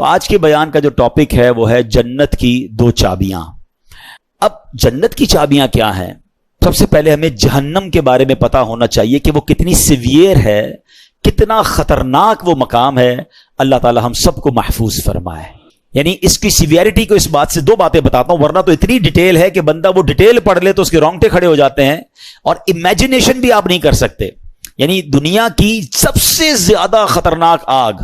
تو آج کے بیان کا جو ٹاپک ہے وہ ہے جنت کی 2 چابیاں. اب جنت کی چابیاں کیا ہیں؟ سب سے پہلے ہمیں جہنم کے بارے میں پتا ہونا چاہیے کہ وہ کتنی سیویئر ہے، کتنا خطرناک وہ مقام ہے. اللہ تعالی ہم سب کو محفوظ فرمائے. یعنی اس کی سیویئرٹی کو اس بات سے 2 باتیں بتاتا ہوں، ورنہ تو اتنی ڈیٹیل ہے کہ بندہ وہ ڈیٹیل پڑھ لے تو اس کے رونگٹے کھڑے ہو جاتے ہیں اور امیجنیشن بھی آپ نہیں کر سکتے. یعنی دنیا کی سب سے زیادہ خطرناک آگ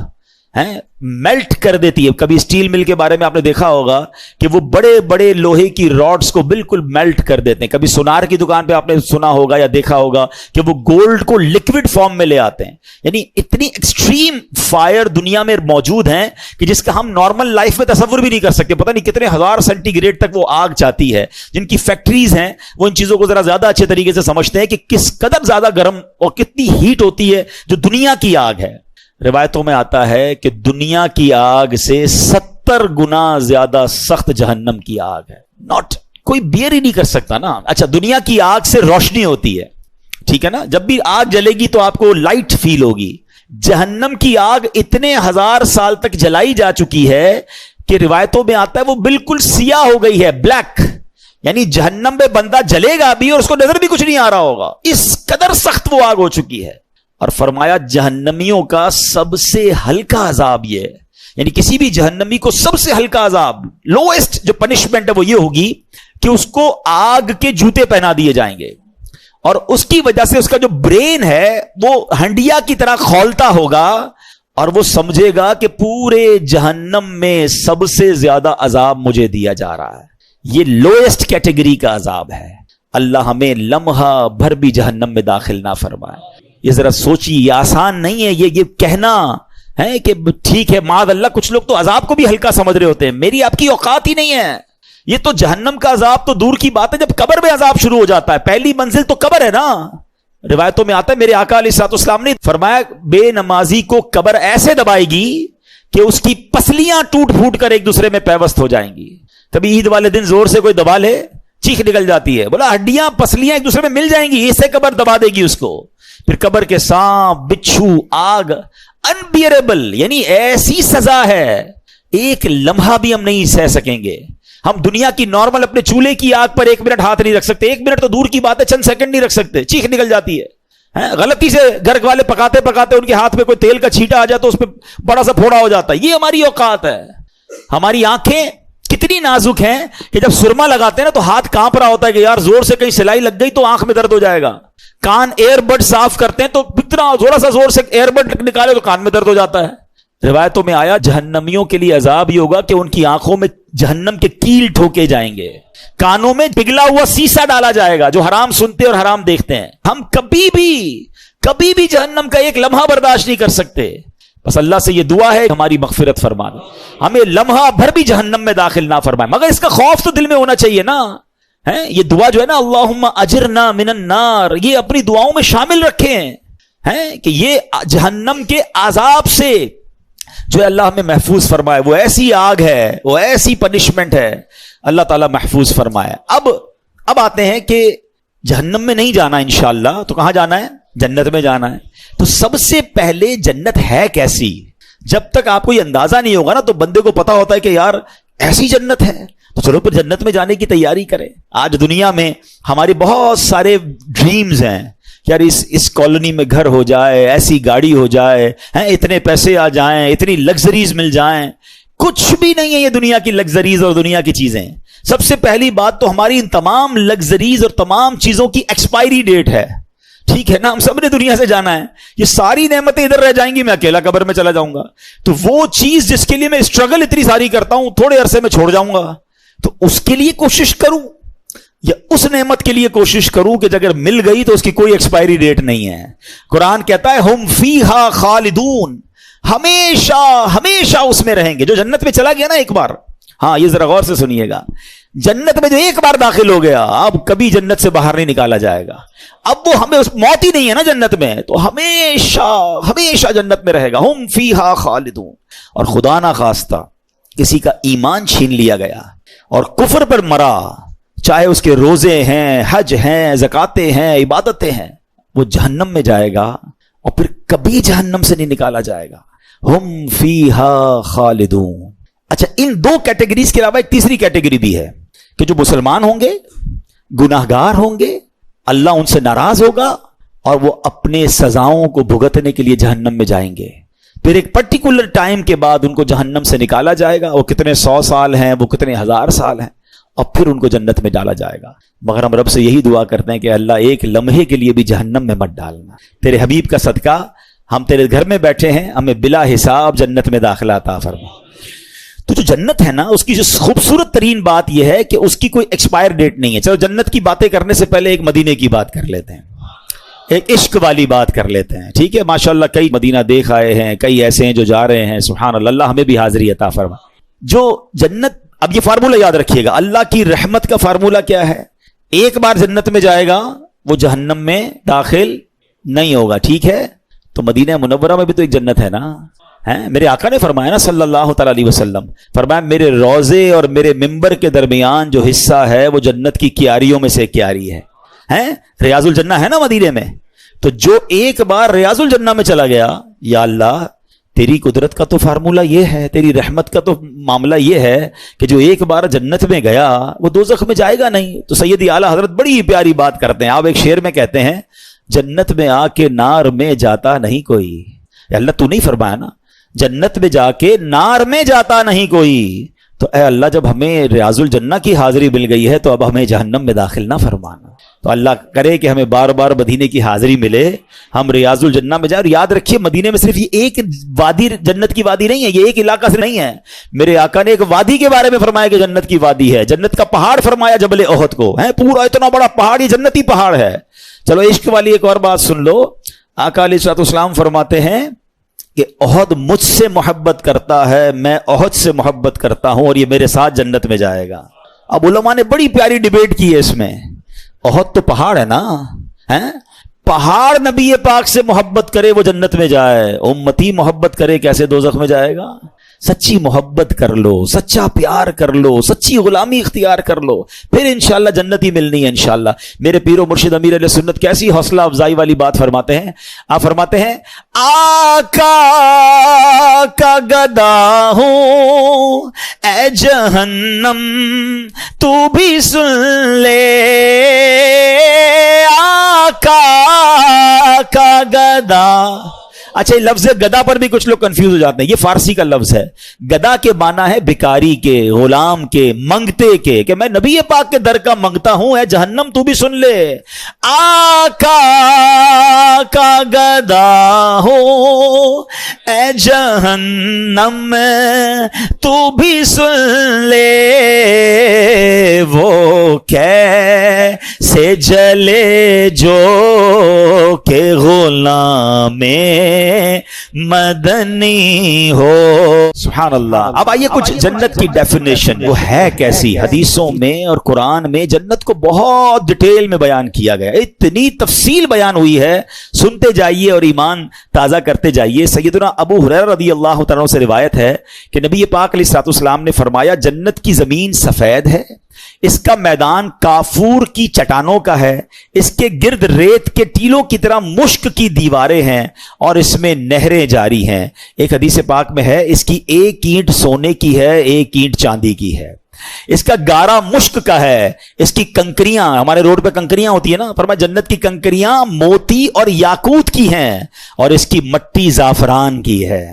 میلٹ کر دیتی ہے. کبھی اسٹیل مل کے بارے میں آپ نے دیکھا ہوگا کہ وہ بڑے بڑے لوہے کی راڈز کو بالکل میلٹ کر دیتے ہیں. کبھی سونار کی دکان پہ آپ نے سنا ہوگا یا دیکھا ہوگا کہ وہ گولڈ کو لکوڈ فارم میں لے آتے ہیں. یعنی اتنی ایکسٹریم فائر دنیا میں موجود ہیں کہ جس کا ہم نارمل لائف میں تصور بھی نہیں کر سکتے. پتہ نہیں کتنے ہزار سینٹی گریڈ تک وہ آگ چاہتی ہے. جن کی فیکٹریز ہیں وہ ان چیزوں کو ذرا زیادہ اچھے طریقے سے سمجھتے ہیں کہ کس قدر زیادہ گرم اور کتنی ہیٹ ہوتی ہے جو دنیا کی آگ ہے. روایتوں میں آتا ہے کہ دنیا کی آگ سے 70 گنا زیادہ سخت جہنم کی آگ ہے. ناٹ کوئی بیئر ہی نہیں کر سکتا نا. اچھا، دنیا کی آگ سے روشنی ہوتی ہے، ٹھیک ہے نا، جب بھی آگ جلے گی تو آپ کو لائٹ فیل ہوگی. جہنم کی آگ اتنے ہزار سال تک جلائی جا چکی ہے کہ روایتوں میں آتا ہے وہ بالکل سیاہ ہو گئی ہے، بلیک. یعنی جہنم میں بندہ جلے گا بھی اور اس کو نظر بھی کچھ نہیں آ رہا ہوگا، اس قدر سخت وہ آگ ہو چکی ہے. اور فرمایا جہنمیوں کا سب سے ہلکا عذاب یہ ہے. یعنی کسی بھی جہنمی کو سب سے ہلکا عذاب، لوئسٹ جو پنشمنٹ ہے وہ یہ ہوگی کہ اس کو آگ کے جوتے پہنا دیے جائیں گے اور اس کی وجہ سے اس کا جو برین ہے وہ ہنڈیا کی طرح کھولتا ہوگا اور وہ سمجھے گا کہ پورے جہنم میں سب سے زیادہ عذاب مجھے دیا جا رہا ہے. یہ لوئسٹ کیٹیگری کا عذاب ہے. اللہ ہمیں لمحہ بھر بھی جہنم میں داخل نہ فرمائے. یہ ذرا سوچیے، یہ آسان نہیں ہے یہ کہنا ہے کہ ٹھیک ہے معاذ اللہ. کچھ لوگ تو عذاب کو بھی ہلکا سمجھ رہے ہوتے ہیں. میری آپ کی اوقات ہی نہیں ہے. یہ تو جہنم کا عذاب تو دور کی بات ہے، جب قبر میں عذاب شروع ہو جاتا ہے پہلی منزل تو قبر ہے نا. روایتوں میں آتا ہے میرے آقا علیہ الصلوۃ والسلام نے فرمایا بے نمازی کو قبر ایسے دبائے گی کہ اس کی پسلیاں ٹوٹ پھوٹ کر ایک دوسرے میں پیوست ہو جائیں گی. کبھی عید والے دن زور سے کوئی دبا لے چیخ نکل جاتی ہے، بولا ہڈیاں پسلیاں ایک دوسرے میں مل جائیں گی، اسے قبر دبا دے گی اس کو. پھر قبر کے سانپ، بچھو، آگ، انبیئریبل. یعنی ایسی سزا ہے ایک لمحہ بھی ہم نہیں سہ سکیں گے. ہم دنیا کی نارمل اپنے چولہے کی آگ پر 1 منٹ ہاتھ نہیں رکھ سکتے. 1 منٹ تو دور کی بات ہے، چند سیکنڈ نہیں رکھ سکتے، چیخ نکل جاتی ہے. غلطی سے گھر والے پکاتے پکاتے ان کے ہاتھ میں کوئی تیل کا چھینٹا آ جاتا تو اس پہ بڑا سا پھوڑا ہو جاتا ہے. یہ ہماری اوقات ہے. ہماری آنکھیں کتنی نازک ہیں کہ جب سرما لگاتے ہیں نا تو ہاتھ کانپ رہا ہوتا ہے کہ یار زور سے کہیں سلائی لگ گئی تو آنکھ میں درد ہو جائے گا. کان ایئر بڈ صاف کرتے ہیں تو اتنا تھوڑا سا زور سے ایئر بڈ نکالے تو کان میں درد ہو جاتا ہے. روایتوں میں آیا جہنمیوں کے لیے عذاب یہ ہوگا کہ ان کی آنکھوں میں جہنم کے کیل ٹھوکے جائیں گے، کانوں میں پگھلا ہوا سیسا ڈالا جائے گا جو حرام سنتے اور حرام دیکھتے ہیں. ہم کبھی بھی جہنم کا ایک لمحہ برداشت نہیں کر سکتے. بس اللہ سے یہ دعا ہے ہماری مغفرت فرما دے، ہمیں لمحہ بھر بھی جہنم میں داخل نہ فرمائے. مگر اس کا خوف تو دل میں ہونا چاہیے نا. یہ دعا جو ہے نا اللہم اجرنا من النار، یہ اپنی دعاؤں میں شامل رکھیں کہ یہ جہنم کے عذاب سے جو اللہ ہمیں محفوظ فرمائے. وہ ایسی آگ ہے، وہ ایسی پنشمنٹ ہے، اللہ تعالیٰ محفوظ فرمائے. اب آتے ہیں کہ جہنم میں نہیں جانا انشاءاللہ تو کہاں جانا ہے؟ جنت میں جانا ہے. تو سب سے پہلے جنت ہے کیسی؟ جب تک آپ کو یہ اندازہ نہیں ہوگا نا تو بندے کو پتا ہوتا ہے کہ یار ایسی جنت ہے تو چلو پھر جنت میں جانے کی تیاری کریں. آج دنیا میں ہمارے بہت سارے ڈریمز ہیں کہ یار اس کالونی میں گھر ہو جائے، ایسی گاڑی ہو جائے، اتنے پیسے آ جائیں، اتنی لگژریز مل جائیں. کچھ بھی نہیں ہے یہ دنیا کی لگژریز اور دنیا کی چیزیں. سب سے پہلی بات تو ہماری ان تمام لگژریز اور تمام چیزوں کی ایکسپائری ڈیٹ ہے. ٹھیک ہے نا، ہم سب نے دنیا سے جانا ہے. یہ ساری نعمتیں ادھر رہ جائیں گی، میں اکیلا قبر میں چلا جاؤں گا. تو وہ چیز جس کے لیے میں اسٹرگل اتنی ساری کرتا ہوں تھوڑے عرصے میں چھوڑ جاؤں گا. تو اس کے لیے کوشش کروں یا اس نعمت کے لیے کوشش کروں کہ اگر مل گئی تو اس کی کوئی ایکسپائری ڈیٹ نہیں ہے. قرآن کہتا ہے ہم فیہا خالدون، ہمیشہ ہمیشہ اس میں رہیں گے. جو جنت میں چلا گیا نا ایک بار، ہاں یہ ذرا غور سے سنیے گا، جنت میں جو ایک بار داخل ہو گیا اب کبھی جنت سے باہر نہیں نکالا جائے گا. اب وہ ہمیں موت ہی نہیں ہے نا جنت میں، تو ہمیشہ ہمیشہ جنت میں رہے گا. ہم فیہا خالدون. اور خدا نہ خواستہ کسی کا ایمان چھین لیا گیا اور کفر پر مرا، چاہے اس کے روزے ہیں، حج ہیں، زکاتیں ہیں، عبادتیں ہیں، وہ جہنم میں جائے گا اور پھر کبھی جہنم سے نہیں نکالا جائے گا. ہم فیہا خالدون. اچھا ان دو کیٹیگریز کے علاوہ ایک تیسری کیٹیگری بھی ہے کہ جو مسلمان ہوں گے، گناہگار ہوں گے، اللہ ان سے ناراض ہوگا اور وہ اپنے سزاؤں کو بھگتنے کے لیے جہنم میں جائیں گے. پھر ایک پرٹیکولر ٹائم کے بعد ان کو جہنم سے نکالا جائے گا. وہ کتنے 100 سال ہیں، وہ کتنے 1000 سال ہیں، اور پھر ان کو جنت میں ڈالا جائے گا. مگر ہم رب سے یہی دعا کرتے ہیں کہ اللہ ایک لمحے کے لیے بھی جہنم میں مت ڈالنا. تیرے حبیب کا صدقہ ہم تیرے گھر میں بیٹھے ہیں، ہمیں بلا حساب جنت میں داخلہ عطا فرما. تو جو جنت ہے نا، اس کی جو خوبصورت ترین بات یہ ہے کہ اس کی کوئی ایکسپائر ڈیٹ نہیں ہے. چلو جنت کی باتیں کرنے سے پہلے ایک مدینے کی بات کر لیتے ہیں، ایک عشق والی بات کر لیتے ہیں. ٹھیک ہے، ماشاءاللہ کئی مدینہ دیکھ آئے ہیں، کئی ایسے ہیں جو جا رہے ہیں. سبحان اللہ، اللہ ہمیں بھی حاضری عطا فرما. جو جنت، اب یہ فارمولہ یاد رکھیے گا، اللہ کی رحمت کا فارمولہ کیا ہے؟ ایک بار جنت میں جائے گا وہ جہنم میں داخل نہیں ہوگا. ٹھیک ہے، تو مدینہ منورہ میں بھی تو ایک جنت ہے نا. میرے آقا نے فرمایا نا صلی اللہ تعالی علیہ وسلم، فرمایا میرے روضے اور میرے ممبر کے درمیان جو حصہ ہے وہ جنت کی کیاریوں میں سے کیاری ہے. ریاض الجنہ ہے نا مدینے میں. تو جو ایک بار ریاض الجنہ میں چلا گیا، یا اللہ تیری قدرت کا تو فارمولہ یہ ہے، تیری رحمت کا تو معاملہ یہ ہے کہ جو ایک بار جنت میں گیا وہ دوزخ میں جائے گا نہیں. تو سیدی اعلیٰ حضرت بڑی پیاری بات کرتے ہیں. آپ ایک شعر میں کہتے ہیں، جنت میں آ کے نار میں جاتا نہیں کوئی. یا اللہ تو نہیں فرمایا نا جنت میں جا کے نار میں جاتا نہیں کوئی. تو اے اللہ جب ہمیں ریاض الجنہ کی حاضری مل گئی ہے تو اب ہمیں جہنم میں داخل نہ فرمانا. تو اللہ کرے کہ ہمیں بار بار مدینے کی حاضری ملے، ہم ریاض الجنہ میں جائیں. اور یاد رکھیے مدینے میں صرف یہ ایک وادی جنت کی وادی نہیں ہے، یہ ایک علاقہ سے نہیں ہے. میرے آقا نے ایک وادی کے بارے میں فرمایا کہ جنت کی وادی ہے. جنت کا پہاڑ فرمایا جبل احد کو، پورا اتنا بڑا پہاڑ، یہ جنتی پہاڑ ہے. چلو عشق والی ایک اور بات سن لو. آقا علیہ الصلوۃ والسلام فرماتے ہیں کہ احد مجھ سے محبت کرتا ہے، میں احد سے محبت کرتا ہوں، اور یہ میرے ساتھ جنت میں جائے گا. اب علماء نے بڑی پیاری ڈیبیٹ کی ہے اس میں. احد تو پہاڑ ہے نا، پہاڑ نبی پاک سے محبت کرے وہ جنت میں جائے، امتی محبت کرے کیسے دوزخ میں جائے گا؟ سچی محبت کر لو، سچا پیار کر لو، سچی غلامی اختیار کر لو، پھر انشاءاللہ جنت ہی ملنی ہے انشاءاللہ. میرے پیر و مرشد امیر علیہ سنت کیسی حوصلہ افزائی والی بات فرماتے ہیں. آپ فرماتے ہیں آقا کا گدا ہوں اے جہنم تو بھی سن لے، آقا کا گدا. اچھا یہ لفظ گدا پر بھی کچھ لوگ کنفیوز ہو جاتے ہیں. یہ فارسی کا لفظ ہے. گدا کے معنی ہے بھکاری کے، غلام کے، منگتے کے، کہ میں نبی پاک کے در کا منگتا ہوں، اے جہنم تو بھی سن لے. آقا کا گدا ہو اے جہنم تو بھی سن لے، وہ کیسے جلے جو کہ غلام مدنی ہو. سبحان اللہ. اب آئیے کچھ جنت کی ڈیفینیشن وہ ہے کیسی. حدیثوں میں اور قرآن میں جنت کو بہت ڈیٹیل میں بیان کیا گیا، اتنی تفصیل بیان ہوئی ہے. سنتے جائیے اور ایمان تازہ کرتے جائیے. سیدنا ابو ہریرہ رضی اللہ تعالیٰ عنہ سے روایت ہے کہ نبی پاک علیہ الصلوۃ والسلام نے فرمایا جنت کی زمین سفید ہے، اس کا میدان کافور کی چٹانوں کا ہے، اس کے گرد ریت کے ٹیلوں کی طرح مشک کی دیواریں ہیں، اور اس میں نہریں جاری ہیں. ایک حدیث پاک میں ہے اس کی ایک اینٹ سونے کی ہے، ایک اینٹ چاندی کی ہے. اس کا گارا مشک کا ہے، اس کی کنکریاں، ہمارے روڈ پہ کنکریاں ہوتی ہیں نا، فرمایا جنت کی کنکریاں موتی اور یاقوت کی ہیں، اور اس کی مٹی زعفران کی ہے.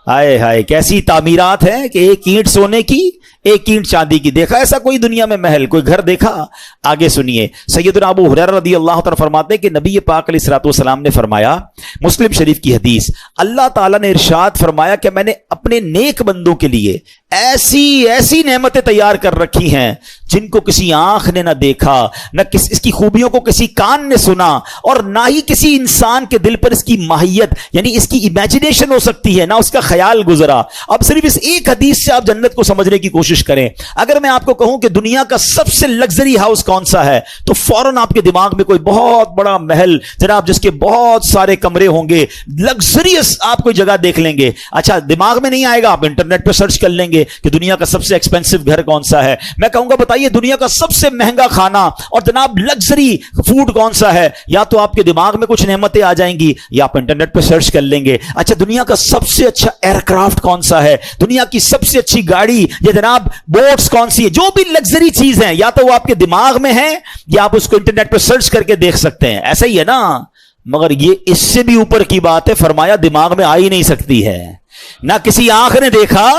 ہائے ہائے کیسی تعمیرات ہیں کہ ایک اینٹ سونے کی، ایک اینٹ چاندی کی. دیکھا ایسا کوئی دنیا میں محل، کوئی گھر دیکھا؟ آگے سنیے. سیدنا ابو ہریرہ رضی اللہ تعالیٰ فرماتے ہیں کہ نبی پاک علیہ الصلوۃ والسلام نے فرمایا، مسلم شریف کی حدیث، اللہ تعالیٰ نے ارشاد فرمایا کہ میں نے اپنے نیک بندوں کے لیے ایسی نعمتیں تیار کر رکھی ہیں جن کو کسی آنکھ نے نہ دیکھا، نہ اس کی خوبیوں کو کسی کان نے سنا، اور نہ ہی کسی انسان کے دل پر اس کی ماہیت یعنی اس کی امیجنیشن ہو سکتی ہے، نہ اس کا خیال گزرا. اب صرف اس ایک حدیث سے آپ جنت کو سمجھنے کی کوشش کریں. اگر میں آپ کو کہوں کہ دنیا کا سب سے لگژری ہاؤس کون سا ہے تو فوراً آپ کے دماغ میں کوئی بہت بڑا محل جناب جس کے بہت سارے کمرے ہوں گے، لگژریس آپ کوئی جگہ دیکھ لیں گے. اچھا دماغ میں نہیں آئے گا، آپ انٹرنیٹ پہ سرچ کر لیں گے گے کہ دنیا کا سب سے ایکسپینسو گھر کون سا ہے, میں کہوں گا بتائیے دنیا کا سب سے مہنگا کھانا اور جناب لگژری فوڈ کون سا ہے, یا تو آپ کے دماغ میں کچھ نعمتیں آ جائیں گی یا آپ انٹرنیٹ پہ سرچ کر لیں گے. اچھا دنیا کا سب سے اچھا ایئر کرافٹ کون سا ہے, دنیا کی سب سے اچھی گاڑی یا جناب بوٹس کون سی ہے, جو بھی لگژری چیز ہے یا تو وہ آپ کے دماغ میں ہے یا آپ اس کو انٹرنیٹ پہ سرچ کر کے دیکھ سکتے ہیں. ایسا ہی ہے نا, مگر یہ اس سے بھی اوپر کی بات ہے, فرمایا دماغ میں آ ہی نہیں سکتی ہے, نہ کسی آنکھ نے دیکھا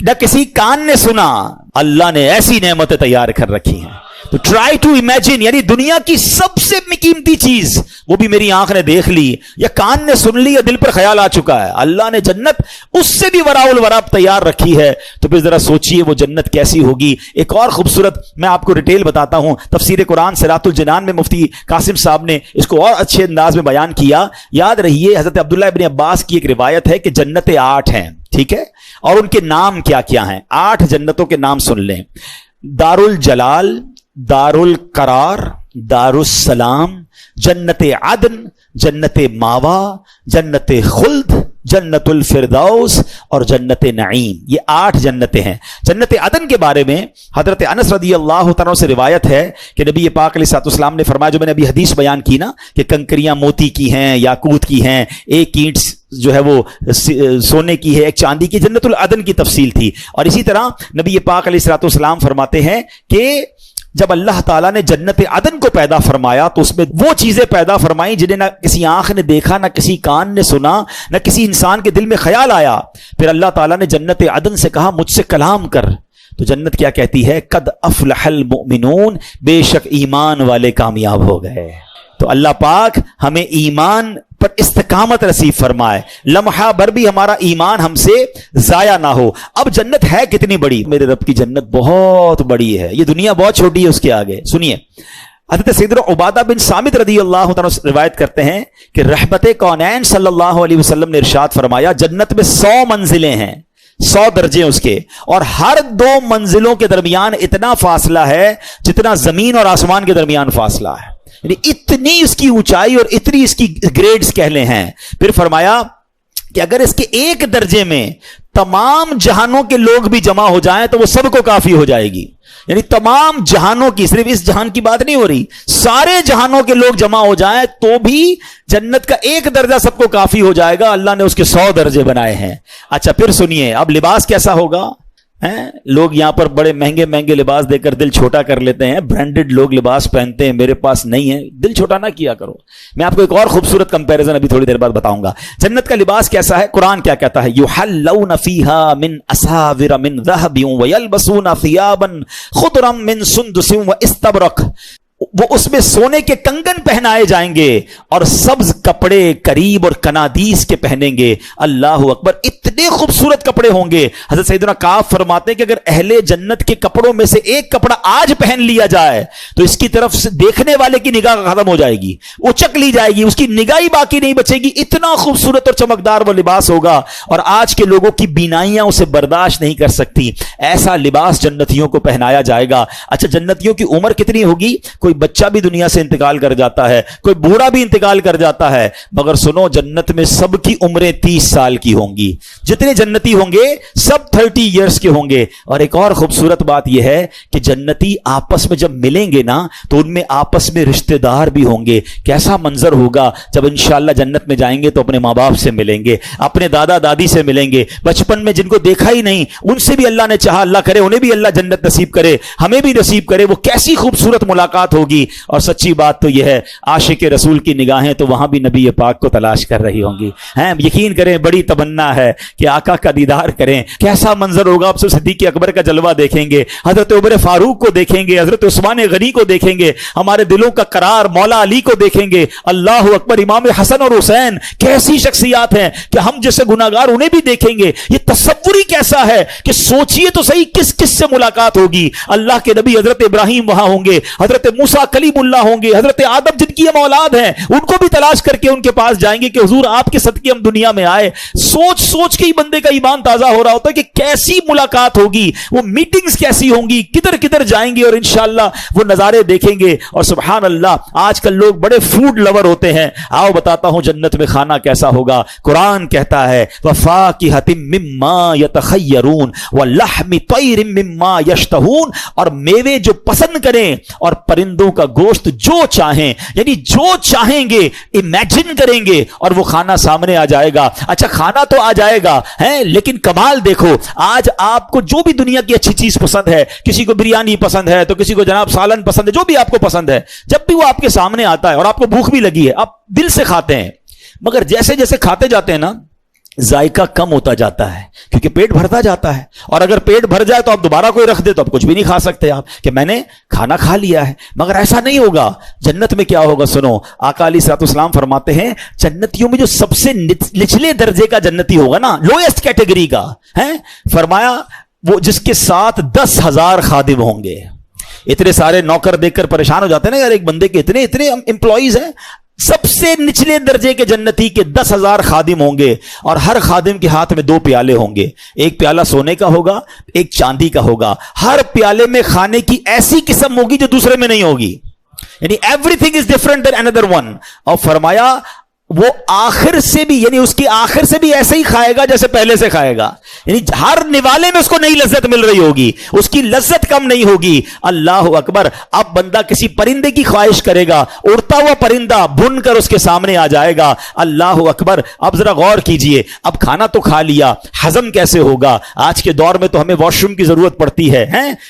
نہ کسی کان نے سنا, اللہ نے ایسی نعمتیں تیار کر رکھی ہیں. تو ٹرائی ٹو امیجن, یعنی دنیا کی سب سے قیمتی چیز وہ بھی میری آنکھ نے دیکھ لی یا کان نے سن لی یا دل پر خیال آ چکا ہے, اللہ نے جنت اس سے بھی وراء الورا تیار رکھی ہے. تو پھر ذرا سوچئے وہ جنت کیسی ہوگی. ایک اور خوبصورت میں آپ کو ڈیٹیل بتاتا ہوں, تفسیر قرآن صراط الجنان میں مفتی قاسم صاحب نے اس کو اور اچھے انداز میں بیان کیا. یاد رہیے حضرت عبداللہ ابن عباس کی ایک روایت ہے کہ جنتیں 8 ہیں, ٹھیک ہے, اور ان کے نام کیا کیا ہیں. 8 جنتوں کے نام سن لیں: دار الجلال, دار القرار, دار السلام, جنت عدن, جنت ماوا, جنت خلد, جنت الفردوس اور جنت نعیم. یہ 8 جنتیں ہیں. جنت عدن کے بارے میں حضرت انس رضی اللہ تعالیٰ سے روایت ہے کہ نبی پاک علیہ الصلوۃ والسلام نے فرمایا, جو میں نے ابھی حدیث بیان کی نا کہ کنکریاں موتی کی ہیں, یاقوت کی ہیں, ایک اینٹ جو ہے وہ سونے کی ہے, ایک چاندی کی, جنت العدن کی تفصیل تھی. اور اسی طرح نبی پاک علیہ الصلوۃ والسلام فرماتے ہیں کہ جب اللہ تعالیٰ نے جنت عدن کو پیدا فرمایا تو اس میں وہ چیزیں پیدا فرمائیں جنہیں نہ کسی آنکھ نے دیکھا, نہ کسی کان نے سنا, نہ کسی انسان کے دل میں خیال آیا. پھر اللہ تعالیٰ نے جنت عدن سے کہا مجھ سے کلام کر. تو جنت کیا کہتی ہے؟ قد افلح المؤمنون, بے شک ایمان والے کامیاب ہو گئے. تو اللہ پاک ہمیں ایمان پر استقامت نصیب فرمائے, لمحہ بھر بھی ہمارا ایمان ہم سے ضائع نہ ہو. اب جنت ہے کتنی بڑی؟ میرے رب کی جنت بہت بڑی ہے, یہ دنیا بہت چھوٹی ہے اس کے آگے. سنیے, حضرت سیدنا عبادہ بن صامت رضی اللہ تعالیٰ روایت کرتے ہیں کہ رحمت کونین صلی اللہ علیہ وسلم نے ارشاد فرمایا, جنت میں 100 منزلیں ہیں, 100 درجے اس کے, اور ہر 2 منزلوں کے درمیان اتنا فاصلہ ہے جتنا زمین اور آسمان کے درمیان فاصلہ ہے. یعنی اتنی اس کی اونچائی اور اتنی اس کی گریڈز کہہ لیں ہیں. پھر فرمایا کہ اگر اس کے ایک درجے میں تمام جہانوں کے لوگ بھی جمع ہو جائیں تو وہ سب کو کافی ہو جائے گی. یعنی تمام جہانوں کی, صرف اس جہان کی بات نہیں ہو رہی, سارے جہانوں کے لوگ جمع ہو جائیں تو بھی جنت کا ایک درجہ سب کو کافی ہو جائے گا. اللہ نے اس کے 100 درجے بنائے ہیں. اچھا پھر سنیے, اب لباس کیسا ہوگا؟ لوگ یہاں پر بڑے مہنگے مہنگے لباس دے کر دل چھوٹا کر لیتے ہیں, برانڈڈ لوگ لباس پہنتے ہیں, میرے پاس نہیں ہے, دل چھوٹا نہ کیا کرو. میں آپ کو ایک اور خوبصورت کمپیریزن ابھی تھوڑی دیر بعد بتاؤں گا. جنت کا لباس کیسا ہے؟ قرآن کیا کہتا ہے؟ یحلون فیہا من اساور من ذہب ویلبسون ثیابا خضرا من سندس واستبرق. وہ اس میں سونے کے کنگن پہنائے جائیں گے اور سبز کپڑے قریب اور کنادیس کے پہنیں گے. اللہ اکبر, اتنے خوبصورت کپڑے ہوں گے. حضرت سیدنا کعب فرماتے ہیں کہ اگر اہل جنت کے کپڑوں میں سے ایک کپڑا آج پہن لیا جائے تو اس کی طرف سے دیکھنے والے کی نگاہ ختم ہو جائے گی, وہ چک لی جائے گی, اس کی نگاہ باقی نہیں بچے گی. اتنا خوبصورت اور چمکدار وہ لباس ہوگا, اور آج کے لوگوں کی بینائیاں اسے برداشت نہیں کر سکتی. ایسا لباس جنتیوں کو پہنایا جائے گا. اچھا جنتیوں کی عمر کتنی ہوگی؟ کوئی بچہ بھی دنیا سے انتقال کر جاتا ہے, کوئی بوڑھا بھی انتقال کر جاتا ہے, مگر سنو جنت میں سب کی عمریں 30 سال کی ہوں گی. جتنے جنتی ہوں گے سب 30 ایئرس کے ہوں گے. اور ایک اور خوبصورت بات یہ ہے کہ جنتی آپس میں جب ملیں گے نا تو ان میں آپس میں رشتہ دار بھی ہوں گے. کیسا منظر ہوگا جب انشاءاللہ جنت میں جائیں گے تو اپنے ماں باپ سے ملیں گے, اپنے دادا دادی سے ملیں گے, بچپن میں جن کو دیکھا ہی نہیں ان سے بھی اللہ نے چاہا, اللہ کرے انہیں بھی اللہ جنت نصیب کرے, ہمیں بھی نصیب کرے. وہ کیسی خوبصورت ملاقات ہوگی. اور سچی بات تو یہ ہے, عاشق رسول کی نگاہیں تو وہاں بھی نبی پاک کو تلاش کر رہی ہوں گی. یقین کریں بڑی تمنا ہے کہ آقا کا دیدار کریں. کیسا منظر ہوگا. آپ صدیق اکبر کا جلوہ دیکھیں گے, حضرت عمر فاروق کو دیکھیں گے, حضرت عثمان غنی کو دیکھیں گے, ہمارے دلوں کا قرار مولا علی کو دیکھیں گے. اللہ اکبر, امام حسن اور حسین کیسی شخصیات ہیں کہ ہم جیسے گناہگار انہیں بھی دیکھیں گے. یہ تصور ہی کیسا ہے کہ سوچئے تو صحیح کس کس سے ملاقات ہوگی. اللہ کے نبی حضرت ابراہیم وہاں ہوں گے, حضرت موسیٰ موسیٰ کلیم اللہ ہوں گے, حضرت آدم جن کی ہم اولاد ہیں ان کو بھی تلاش کر کے ان کے پاس جائیں گے کہ حضور آپ کے صدقے ہم دنیا میں آئے. سوچ سوچ کے ہی بندے کا ایمان تازہ ہو رہا ہوتا ہے کہ کیسی ملاقات ہوگی, وہ میٹنگز کیسی ہوں گی, کدھر کدھر جائیں گے اور انشاءاللہ وہ نظارے دیکھیں گے. اور سبحان اللہ, آج کل لوگ بڑے فوڈ لور ہوتے ہیں. آؤ بتاتا ہوں جنت میں کھانا کیسا ہوگا. قرآن کہتا ہے وَفَاكِهَةٍ مِّمَّا يَتَخَيَّرُونَ وَلَحْمِ طَيْرٍ مِّمَّا يَشْتَهُونَ, اور میوے جو پسند کریں اور پرندوں کا گوشت جو چاہیں, یعنی جو چاہیں گے امیجن کریں گے اور وہ کھانا سامنے آ جائے گا. اچھا کھانا تو آ جائے گا ہے, لیکن کمال دیکھو, آج آپ کو جو بھی دنیا کی اچھی چیز پسند ہے, کسی کو بریانی پسند ہے تو کسی کو جناب سالن پسند ہے, جو بھی آپ کو پسند ہے, جب بھی وہ آپ کے سامنے آتا ہے اور آپ کو بھوک بھی لگی ہے, آپ دل سے کھاتے ہیں. مگر جیسے جیسے کھاتے جاتے ہیں نا, ذائقہ کم ہوتا جاتا ہے کیونکہ پیٹ بھرتا جاتا ہے. اور اگر پیٹ بھر جائے تو آپ دوبارہ کوئی رکھ دے تو آپ کچھ بھی نہیں کھا سکتے, آپ کہ میں نے کھانا کھا لیا ہے. مگر ایسا نہیں ہوگا. جنت میں کیا ہوگا سنو, آقا علیہ الصلوۃ والسلام فرماتے ہیں جنتیوں میں جو سب سے نچلے درجے کا جنتی ہوگا نا, لوئسٹ کیٹیگری کا ہے, فرمایا وہ جس کے ساتھ 10,000 خادم ہوں گے. اتنے سارے نوکر دیکھ کر پریشان ہو جاتے ہیں نا یار, ایک بندے کے اتنے اتنے امپلائیز ہیں. سب سے نچلے درجے کے جنتی کے 10,000 خادم ہوں گے, اور ہر خادم کے ہاتھ میں 2 پیالے ہوں گے. ایک پیالہ سونے کا ہوگا, ایک چاندی کا ہوگا. ہر پیالے میں کھانے کی ایسی قسم ہوگی جو دوسرے میں نہیں ہوگی, یعنی everything is different than اندر ون. اور فرمایا وہ آخر سے بھی, یعنی اس کی آخر سے بھی ایسے ہی کھائے گا جیسے پہلے سے کھائے گا, یعنی ہر نوالے میں اس کو نئی لذت مل رہی ہوگی, اس کی لذت کم نہیں ہوگی. اللہ اکبر. اب بندہ کسی پرندے کی خواہش کرے گا, اڑتا ہوا پرندہ بن کر اس کے سامنے آ جائے گا. اللہ اکبر. اب ذرا غور کیجئے, اب کھانا تو کھا لیا, ہضم کیسے ہوگا؟ آج کے دور میں تو ہمیں واش روم کی ضرورت پڑتی ہے,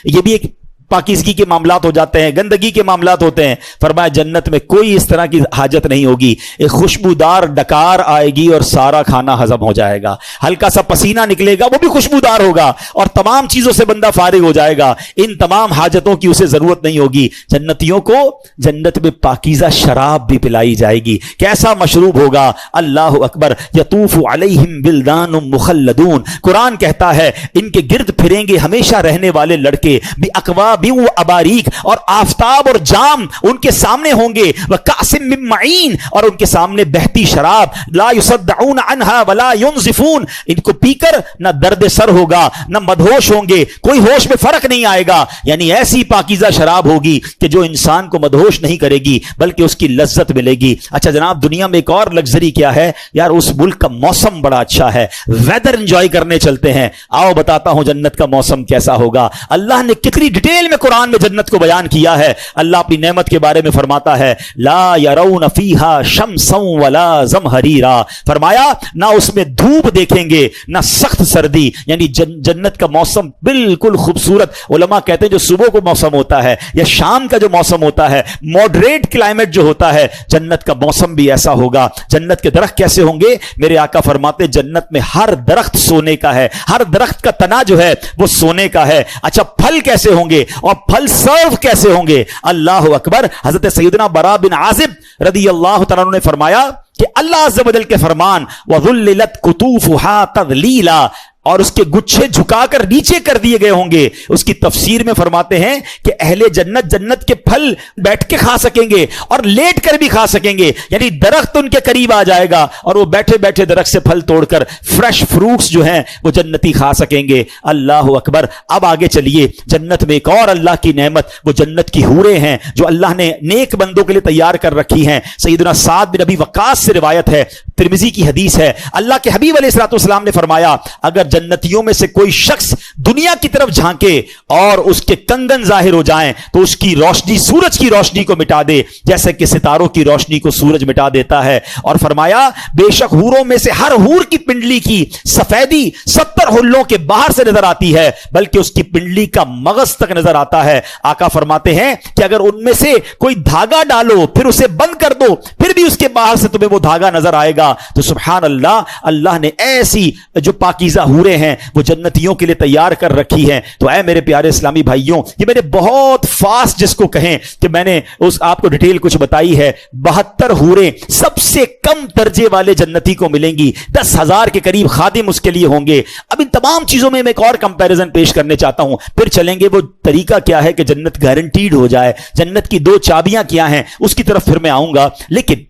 یہ بھی ایک پاکیزگی کے معاملات ہو جاتے ہیں, گندگی کے معاملات ہوتے ہیں. فرمایا جنت میں کوئی اس طرح کی حاجت نہیں ہوگی. ایک خوشبودار ڈکار آئے گی اور سارا کھانا ہضم ہو جائے گا. ہلکا سا پسینہ نکلے گا, وہ بھی خوشبودار ہوگا, اور تمام چیزوں سے بندہ فارغ ہو جائے گا. ان تمام حاجتوں کی اسے ضرورت نہیں ہوگی. جنتیوں کو جنت میں پاکیزہ شراب بھی پلائی جائے گی. کیسا مشروب ہوگا؟ اللہ اکبر. یطوف علیہم ولدان مخلدون. قرآن کہتا ہے ان کے گرد پھریں گے ہمیشہ رہنے والے لڑکے, باقواب و اباریک, اور آفتاب اور جام ان کے سامنے ہوں گے, وکأسم من معین, اور ان کے سامنے بہتی شراب, لا یصدعون عنها ولا ينزفون. ان کو پی کر نہ درد سر ہوگا نہ مدہوش ہوں گے, کوئی ہوش میں فرق نہیں آئے گا. یعنی ایسی پاکیزہ شراب ہوگی کہ جو انسان کو مدہوش نہیں کرے گی بلکہ اس کی لذت ملے گی. اچھا جناب, دنیا میں ایک اور لگژری کیا ہے یار, اس ملک کا موسم بڑا اچھا ہے, ویدر انجوائے کرنے چلتے ہیں. آؤ بتاتا ہوں جنت کا موسم کیسا ہوگا. اللہ نے کتنی ڈیٹیل میں قرآن میں جنت کو بیان کیا ہے. اللہ اپنی نعمت کے بارے میں فرماتا ہے لا يرون فيها شمسا ولا زمهريرا. فرمایا نہ اس میں دھوپ دیکھیں گے نہ سخت سردی, یعنی جنت کا موسم بالکل خوبصورت. علماء کہتے ہیں جو صبح کو موسم ہوتا ہے یا شام کا جو موسم ہوتا ہے, ماڈریٹ کلائمیٹ جو ہوتا ہے, جنت کا موسم بھی ایسا ہوگا. جنت کے درخت کیسے ہوں گے؟ میرے آقا فرماتے جنت میں ہر درخت سونے کا ہے, ہر درخت کا تنا جو ہے وہ سونے کا ہے. اچھا پھل کیسے ہوں گے اور پھل سرو کیسے ہوں گے؟ اللہ اکبر. حضرت سیدنا برا بن عازب رضی اللہ تعالیٰ عنہ نے فرمایا کہ اللہ عز و جل کے فرمان وَذُلِّلَتْ قُطُوفُهَا تَذْلِيلًا, اور اس کے گچھے جھکا کر نیچے کر دیے گئے ہوں گے. اس کی تفسیر میں فرماتے ہیں کہ اہل جنت جنت کے پھل بیٹھ کے کھا سکیں گے اور لیٹ کر بھی کھا سکیں گے, یعنی درخت ان کے قریب آ جائے گا اور وہ بیٹھے بیٹھے درخت سے پھل توڑ کر فریش فروٹس جو ہیں وہ جنتی کھا سکیں گے. اللہ اکبر. اب آگے چلیے, جنت میں ایک اور اللہ کی نعمت, وہ جنت کی حوریں ہیں جو اللہ نے نیک بندوں کے لیے تیار کر رکھی ہیں. سیدنا سعد بن ابی وقاص سے روایت ہے, ترمذی کی حدیث ہے. اللہ کے حبیب علیہ الصلوۃ والسلام نے فرمایا اگر جنتیوں میں سے کوئی شخص دنیا کی طرف جھانکے اور اس کے کنگن ظاہر ہو جائیں تو اس کی روشنی سورج کی روشنی کو مٹا دے جیسے کہ ستاروں کی روشنی کو سورج مٹا دیتا ہے. اور فرمایا بے شک حوروں میں سے ہر حور کی پنڈلی کی سفیدی 70 ہلوں کے باہر سے نظر آتی ہے, بلکہ اس کی پنڈلی کا مغز تک نظر آتا ہے. آقا فرماتے ہیں کہ اگر ان میں سے کوئی دھاگا ڈالو پھر اسے بند کر دو پھر بھی اس کے باہر سے تمہیں وہ دھاگا نظر آئے گا تو سبحان اللہ، اللہ نے ایسی جو پاکیزہ حوریں ہیں وہ جنتیوں کے لیے تیار کر رکھی ہیں۔ تو اے میرے پیارے اسلامی بھائیوں، یہ میں نے بہت فاسٹ جس کو کہیں کہ میں نے اس آپ کو ڈیٹیل کچھ بتائی ہے، 72 حوریں سب سے کم درجے والے جنتی کو ملیں گی، 10,000 کے قریب خادم اس کے لیے ہوں گے۔ اب ان تمام چیزوں میں ایک اور کمپیریزن پیش کرنے چاہتا ہوں، پھر چلیں گے وہ طریقہ کیا ہے کہ جنت گارنٹیڈ ہو جائے، جنت کی 2 چابیاں کیا ہیں اس کی طرف پھر میں آؤں گا۔ لیکن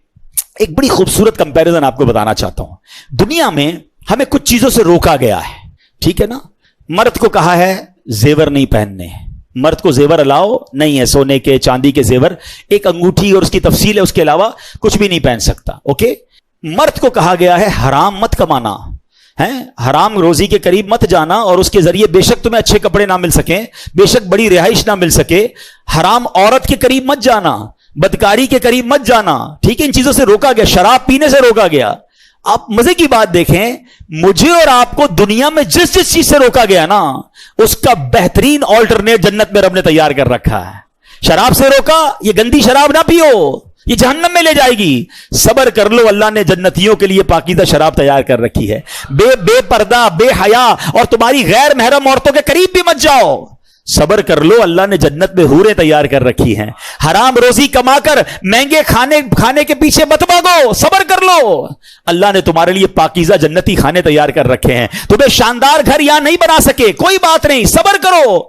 ایک بڑی خوبصورت کمپیریزن آپ کو بتانا چاہتا ہوں۔ دنیا میں ہمیں کچھ چیزوں سے روکا گیا ہے، ٹھیک ہے نا؟ مرد کو کہا ہے زیور نہیں پہننے، مرد کو زیور الاؤ نہیں ہے، سونے کے چاندی کے زیور، ایک انگوٹھی اور اس کی تفصیل ہے، اس کے علاوہ کچھ بھی نہیں پہن سکتا، اوکے؟ مرد کو کہا گیا ہے حرام مت کمانا، حرام روزی کے قریب مت جانا، اور اس کے ذریعے بے شک تمہیں اچھے کپڑے نہ مل سکیں، بے شک بڑی رہائش نہ مل سکے، حرام عورت کے قریب مت جانا، بدکاری کے قریب مت جانا، ٹھیک ہے؟ ان چیزوں سے روکا گیا، شراب پینے سے روکا گیا۔ آپ مزے کی بات دیکھیں، مجھے اور آپ کو دنیا میں جس چیز سے روکا گیا نا، اس کا بہترین آلٹرنیٹ جنت میں رب نے تیار کر رکھا ہے۔ شراب سے روکا، یہ گندی شراب نہ پیو، یہ جہنم میں لے جائے گی۔ صبر کر لو، اللہ نے جنتیوں کے لیے پاکیزہ شراب تیار کر رکھی ہے۔ بے پردہ، بے حیا اور تمہاری غیر محرم عورتوں کے قریب بھی مت جاؤ، صبر کر لو، اللہ نے جنت میں حوریں تیار کر رکھی ہیں۔ حرام روزی کما کر مہنگے کھانے کے پیچھے مت بھاگو، صبر کر لو، اللہ نے تمہارے لیے پاکیزہ جنتی کھانے تیار کر رکھے ہیں۔ تمہیں شاندار گھر یہاں نہیں بنا سکے، کوئی بات نہیں، صبر کرو،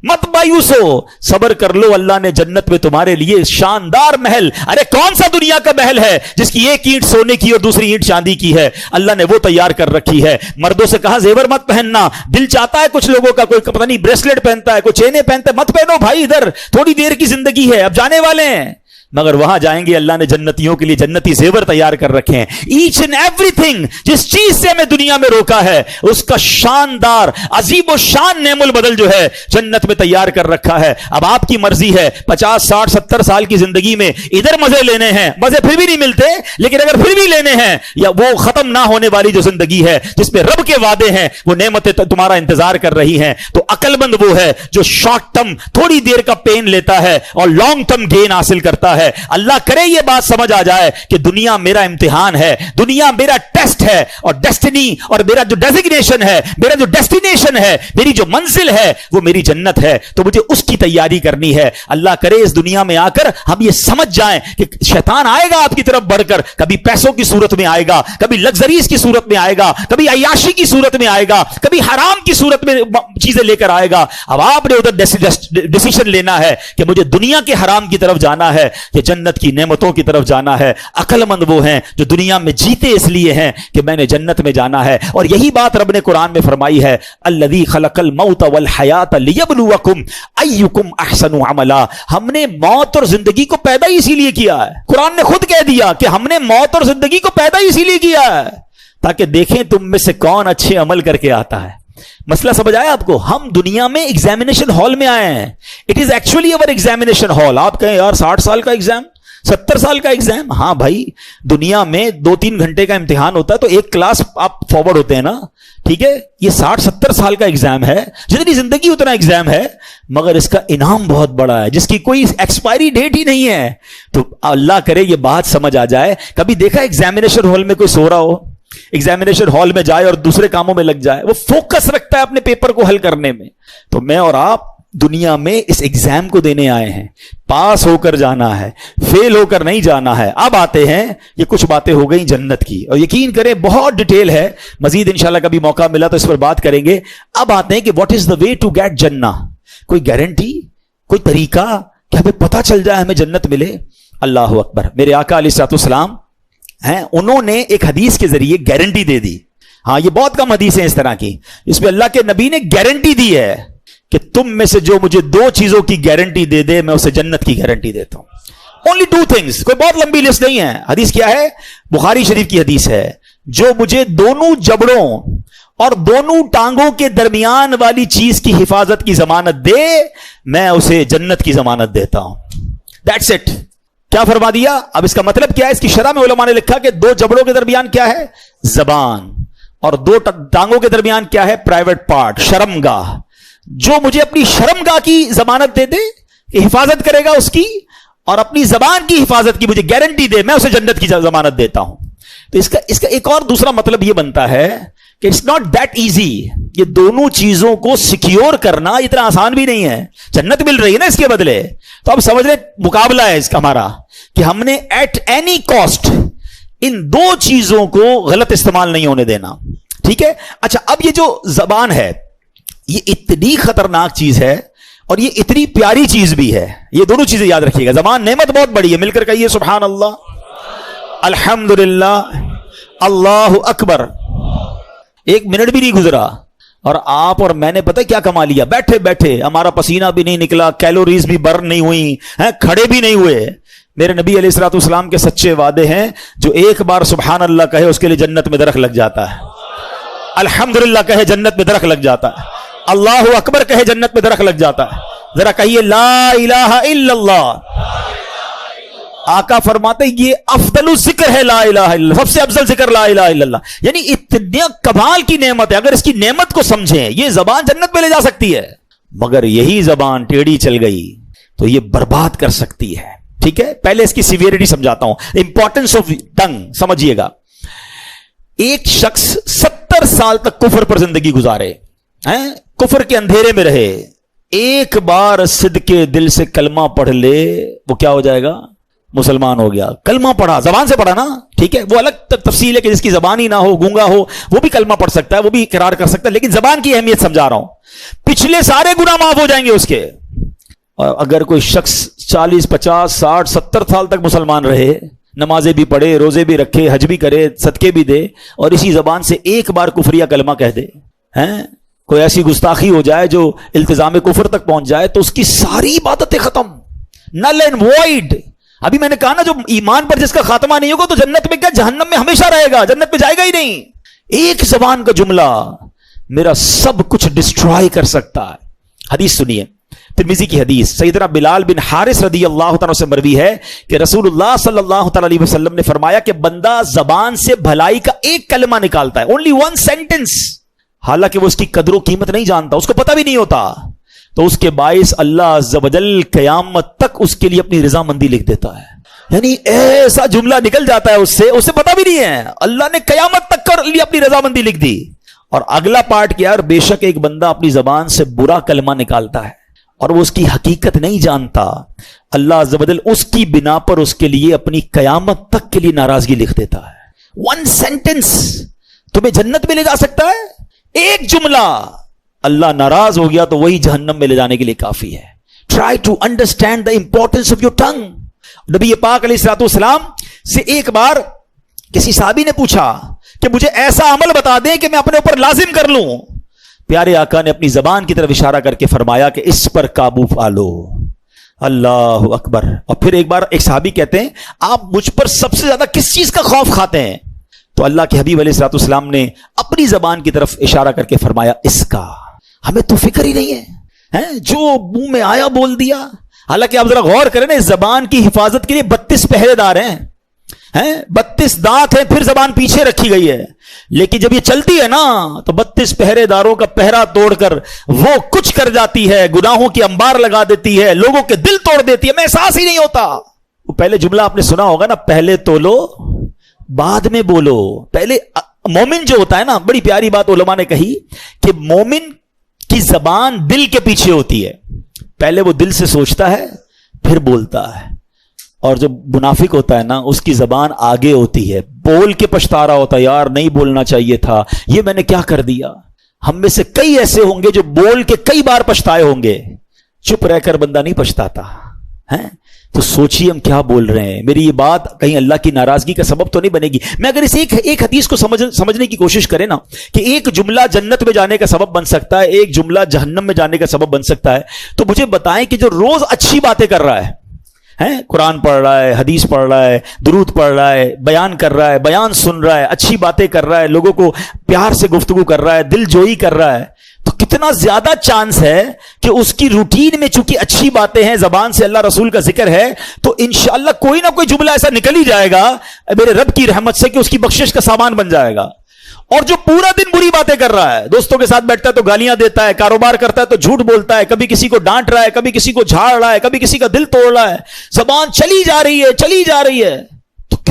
مت مایوس ہو، صبر کر لو، اللہ نے جنت میں تمہارے لیے شاندار محل، ارے کون سا دنیا کا محل ہے جس کی ایک اینٹ سونے کی اور دوسری اینٹ چاندی کی ہے؟ اللہ نے وہ تیار کر رکھی ہے۔ مردوں سے کہا زیور مت پہننا، دل چاہتا ہے کچھ لوگوں کا، کوئی پتہ نہیں بریسلیٹ پہنتا ہے، کوئی چینیں پہنتا ہے، مت پہنو بھائی، ادھر تھوڑی دیر کی زندگی ہے، اب جانے والے ہیں، مگر وہاں جائیں گے، اللہ نے جنتیوں کے لیے جنتی زیور تیار کر رکھے ہیں۔ ایچ اینڈ ایوری تھنگ جس چیز سے ہمیں دنیا میں روکا ہے، اس کا شاندار عظیم و شان نعم البدل جو ہے جنت میں تیار کر رکھا ہے۔ اب آپ کی مرضی ہے، 50 60 70 سال کی زندگی میں ادھر مزے لینے ہیں، مزے پھر بھی نہیں ملتے، لیکن اگر پھر بھی لینے ہیں، یا وہ ختم نہ ہونے والی جو زندگی ہے جس میں رب کے وعدے ہیں، وہ نعمتیں تمہارا انتظار کر رہی ہیں، تو عقل مند وہ ہے جو شارٹ ٹرم تھوڑی دیر کا پین لیتا ہے اور لانگ ٹرم گین حاصل کرتا ہے۔ اللہ کرے یہ بات سمجھ آ جائے کہ دنیا میرا امتحان ہے، دنیا میرا ٹیسٹ ہے، اور ڈیسٹنی اور میرا جو ڈیزگنیشن ہے، میرا جو ڈیسٹینیشن ہے، میری جو منزل ہے وہ میری جنت ہے، تو مجھے اس کی تیاری کرنی ہے۔ اللہ کرے اس دنیا میں آ کر ہم یہ سمجھ جائیں کہ شیطان آئے گا آپ کی طرف بڑھ کر، کبھی پیسوں کی صورت میں آئے گا، کبھی لگژریز کی صورت میں آئے گا، کبھی عیاشی کی صورت میں آئے گا، کبھی حرام کی صورت میں چیزیں لے کر آئے گا۔ اب آپ نے ادھر ڈیسیشن لینا ہے کہ مجھے دنیا کے حرام کی طرف جانا ہے کہ جنت کی نعمتوں کی طرف جانا ہے۔ عقل مند وہ ہیں جو دنیا میں جیتے اس لیے ہیں کہ میں نے جنت میں جانا ہے، اور یہی بات رب نے قرآن میں فرمائی ہے، الذی خلق الموت والحیات لیبلوکم ایکم احسن عملا۔ ہم نے موت اور زندگی کو پیدا ہی اسی لیے کیا ہے، قرآن نے خود کہہ دیا کہ ہم نے موت اور زندگی کو پیدا ہی اسی لیے کیا ہے تاکہ دیکھیں تم میں سے کون اچھے عمل کر کے آتا ہے۔ مسئلہ سمجھ آیا آپ کو؟ ہم دنیا میں ایگزامینیشن ہال میں آئے ہیں، it is actually over examination hall. آپ کہیں یار 60 سال کا ایگزام، 70 سال کا ایگزام، ہاں بھائی، دنیا میں 2-3 گھنٹے کا امتحان ہوتا ہے تو ایک کلاس آپ فارورڈ ہوتے ہیں نا، ٹھیک ہے؟ یہ 60-70 سال کا ایگزام ہے، جتنی زندگی اتنا ایگزام ہے، مگر اس کا انعام بہت بڑا ہے جس کی کوئی ایکسپائری ڈیٹ ہی نہیں ہے۔ تو اللہ کرے یہ بات سمجھ آ جائے۔ کبھی دیکھا ایگزامینیشن ہال میں کوئی سو رہا ہو، ایگزامینیشن ہال میں جائے اور دوسرے کاموں میں لگ جائے، وہ فوکس رکھتا ہے اپنے پیپر کو حل کرنے میں۔ تو میں اور آپ دنیا میں اس ایگزام کو دینے آئے ہیں، پاس ہو کر جانا ہے، فیل ہو کر نہیں جانا ہے۔ اب آتے ہیں، یہ کچھ باتیں ہو گئی جنت کی، اور یقین کریں بہت ڈیٹیل ہے، مزید انشاءاللہ کبھی موقع ملا تو اس پر بات کریں گے۔ اب آتے ہیں کہ what is the way to get جنہ، کوئی گارنٹی، کوئی طریقہ کہ ہمیں پتہ چل جائے ہمیں جنت ملے؟ اللہ اکبر، میرے آقا علیہ الصلوۃ والسلام ہیں، انہوں نے ایک حدیث کے ذریعے گارنٹی دے دی۔ ہاں یہ بہت کم حدیث ہیں اس طرح کی، اس میں اللہ کے نبی نے گارنٹی دی ہے کہ تم میں سے جو مجھے 2 چیزوں کی گارنٹی دے دے میں اسے جنت کی گارنٹی دیتا ہوں۔ only 2 things، کوئی بہت لمبی لسٹ نہیں ہے۔ حدیث کیا ہے؟ بخاری شریف کی حدیث ہے، جو مجھے دونوں جبڑوں اور دونوں ٹانگوں کے درمیان والی چیز کی حفاظت کی ضمانت دے میں اسے جنت کی ضمانت دیتا ہوں۔ That's it۔ کیا فرما دیا؟ اب اس کا مطلب کیا ہے؟ اس کی شرح میں علماء نے لکھا کہ 2 جبڑوں کے درمیان کیا ہے؟ زبان، اور 2 ٹانگوں کے درمیان کیا ہے؟ پرائیویٹ پارٹ، شرمگاہ۔ جو مجھے اپنی شرمگاہ کی ضمانت دے دے کہ حفاظت کرے گا اس کی، اور اپنی زبان کی حفاظت کی مجھے گارنٹی دے، میں اسے جنت کی ضمانت دیتا ہوں۔ تو اس کا ایک اور دوسرا مطلب یہ بنتا ہے کہ اٹس ناٹ دیٹ ایزی. یہ دونوں چیزوں کو سیکیور کرنا اتنا آسان بھی نہیں ہے. جنت مل رہی ہے نا اس کے بدلے, تو اب سمجھ لیں مقابلہ ہے اس کا ہمارا کہ ہم نے ایٹ اینی کاسٹ ان دو چیزوں کو غلط استعمال نہیں ہونے دینا. ٹھیک ہے. اچھا, اب یہ جو زبان ہے یہ اتنی خطرناک چیز ہے اور یہ اتنی پیاری چیز بھی ہے. یہ دونوں چیزیں یاد رکھیے گا. زبان نعمت بہت بڑی ہے, مل کر کہیے سبحان اللہ, الحمدللہ, اللہ اکبر. ایک منٹ بھی نہیں گزرا اور آپ اور میں نے پتہ کیا کما لیا. بیٹھے بیٹھے ہمارا پسینہ بھی نہیں نکلا, کیلوریز بھی برن نہیں ہوئی, کھڑے بھی نہیں ہوئے. میرے نبی علیہ الصلوۃ والسلام کے سچے وعدے ہیں, جو ایک بار سبحان اللہ کہے اس کے لیے جنت میں درخت لگ جاتا ہے, الحمدللہ کہے جنت میں درخت لگ جاتا ہے, اللہ اکبر کہے جنت میں درخت لگ جاتا ہے. ذرا کہیے لا الہ الا اللہ. آقا فرماتے یہ افضل الذکر ہے لا الہ الا اللہ, سب سے افضل ذکر لا الہ الا اللہ. یعنی اتنے کمال کی نعمت ہے, اگر اس کی نعمت کو سمجھیں یہ زبان جنت میں لے جا سکتی ہے, مگر یہی زبان ٹیڑھی چل گئی تو یہ برباد کر سکتی ہے. ٹھیک ہے, پہلے اس کی سیویریٹی سمجھاتا ہوں, امپورٹنس آف ٹنگ سمجھیے گا. ایک شخص 70 سال تک کفر پر زندگی گزارے, کفر کے اندھیرے میں رہے, ایک بار صدقے دل سے کلمہ پڑھ لے, وہ کیا ہو جائے گا؟ مسلمان ہو گیا. کلمہ پڑھا, زبان سے پڑھا نا, ٹھیک ہے, وہ الگ تفصیل ہے کہ جس کی زبان ہی نہ ہو, گونگا ہو, وہ بھی کلمہ پڑھ سکتا ہے, وہ بھی اقرار کر سکتا ہے, لیکن زبان کی اہمیت سمجھا رہا ہوں. پچھلے سارے گناہ معاف ہو جائیں گے اس کے. اور اگر کوئی شخص 40 50 60 70 سال تک مسلمان رہے, نمازیں بھی پڑھے, روزے بھی رکھے, حج بھی کرے, صدقے بھی دے, اور اسی زبان سے ایک بار کفریہ کلمہ کہہ دے, کوئی ایسی گستاخی ہو جائے جو التزام کفر تک پہنچ جائے, تو اس کی ساری عبادتیں ختم, نل اینڈ وائڈ. ابھی میں نے کہا نا, جو ایمان پر جس کا خاتمہ نہیں ہوگا تو جنت میں کیا, جہنم میں ہمیشہ رہے گا, جنت میں جائے گا ہی نہیں. ایک زبان کا جملہ میرا سب کچھ ڈسٹرائے کر سکتا ہے. حدیث سنیے, ترمذی کی حدیث, سیدنا بلال بن حارث رضی اللہ تعالیٰ سے مروی ہے کہ رسول اللہ صلی اللہ تعالیٰ علیہ وسلم نے فرمایا کہ بندہ زبان سے بھلائی کا ایک کلمہ نکالتا ہے, only one sentence, حالانکہ وہ اس کی قدر و قیمت نہیں جانتا, اس کو پتہ بھی نہیں ہوتا, تو اس کے باعث اللہ عز و جل قیامت تک اس کے لیے اپنی رضامندی لکھ دیتا ہے. یعنی ایسا جملہ نکل جاتا ہے اس سے پتہ بھی نہیں ہے, اللہ نے قیامت تک کر لی اپنی رضامندی لکھ دی. اور اگلا پارٹ کیا, بے شک ایک بندہ اپنی زبان سے برا کلمہ نکالتا ہے اور وہ اس کی حقیقت نہیں جانتا, اللہ عز و جل اس کی بنا پر اس کے لیے اپنی قیامت تک کے لیے ناراضگی لکھ دیتا ہے. ون سینٹنس تمہیں جنت میں لے جا سکتا ہے, ایک جملہ, اللہ ناراض ہو گیا تو وہی جہنم میں لے جانے کے لیے کافی ہے. Try to understand the importance of your tongue. نبی پاک علیہ الصلوۃ والسلام سے ایک بار کسی صحابی نے پوچھا کہ مجھے ایسا عمل بتا دیں کہ میں اپنے اوپر لازم کر لوں. پیارے آقا نے اپنی زبان کی طرف اشارہ کر کے فرمایا کہ اس پر قابو پا لو. اللہ اکبر. اور پھر ایک بار ایک صحابی کہتے ہیں آپ مجھ پر سب سے زیادہ کس چیز کا خوف کھاتے ہیں؟ تو اللہ کے حبیب علیہ الصلوۃ والسلام نے اپنی زبان کی طرف اشارہ کر کے فرمایا اس کا. ہمیں تو فکر ہی نہیں ہے, جو منہ میں آیا بول دیا. حالانکہ آپ ذرا غور کریں نا, اس زبان کی حفاظت کے لیے 32 پہرے دار ہیں, 32 دانت ہیں, پھر زبان پیچھے رکھی گئی ہے, لیکن جب یہ چلتی ہے نا تو 32 پہرے داروں کا پہرا توڑ کر وہ کچھ کر جاتی ہے, گناہوں کی انبار لگا دیتی ہے, لوگوں کے دل توڑ دیتی ہے, میں احساس ہی نہیں ہوتا. وہ پہلے جملہ آپ نے سنا ہوگا نا, پہلے تولو بعد میں بولو. پہلے مومن جو ہوتا ہے نا, بڑی پیاری بات علماء نے کہی کہ مومن کی زبان دل کے پیچھے ہوتی ہے, پہلے وہ دل سے سوچتا ہے پھر بولتا ہے, اور جو منافق ہوتا ہے نا اس کی زبان آگے ہوتی ہے, بول کے پچھتا رہا ہوتا ہے, یار نہیں بولنا چاہیے تھا, یہ میں نے کیا کر دیا. ہم میں سے کئی ایسے ہوں گے جو بول کے کئی بار پچھتائے ہوں گے, چپ رہ کر بندہ نہیں پچھتاتا ہے. تو سوچیے ہم کیا بول رہے ہیں. میری یہ بات کہیں اللہ کی ناراضگی کا سبب تو نہیں بنے گی. میں اگر اس ایک حدیث کو سمجھنے کی کوشش کریں نا کہ ایک جملہ جنت میں جانے کا سبب بن سکتا ہے, ایک جملہ جہنم میں جانے کا سبب بن سکتا ہے, تو مجھے بتائیں کہ جو روز اچھی باتیں کر رہا ہے, قرآن پڑھ رہا ہے, حدیث پڑھ رہا ہے, درود پڑھ رہا ہے, بیان کر رہا ہے, بیان سن رہا ہے, اچھی باتیں کر رہا ہے, لوگوں کو پیار سے گفتگو کر رہا ہے, دل جوئی کر رہا ہے, تو کتنا زیادہ چانس ہے کہ اس کی روٹین میں چونکہ اچھی باتیں ہیں, زبان سے اللہ رسول کا ذکر ہے, تو انشاءاللہ کوئی نہ کوئی جملہ ایسا نکل ہی جائے گا میرے رب کی رحمت سے کہ اس کی بخشش کا سامان بن جائے گا. اور جو پورا دن بری باتیں کر رہا ہے, دوستوں کے ساتھ بیٹھتا ہے تو گالیاں دیتا ہے, کاروبار کرتا ہے تو جھوٹ بولتا ہے, کبھی کسی کو ڈانٹ رہا ہے, کبھی کسی کو جھاڑ رہا ہے, کبھی کسی کا دل توڑ رہا ہے, زبان چلی جا رہی ہے,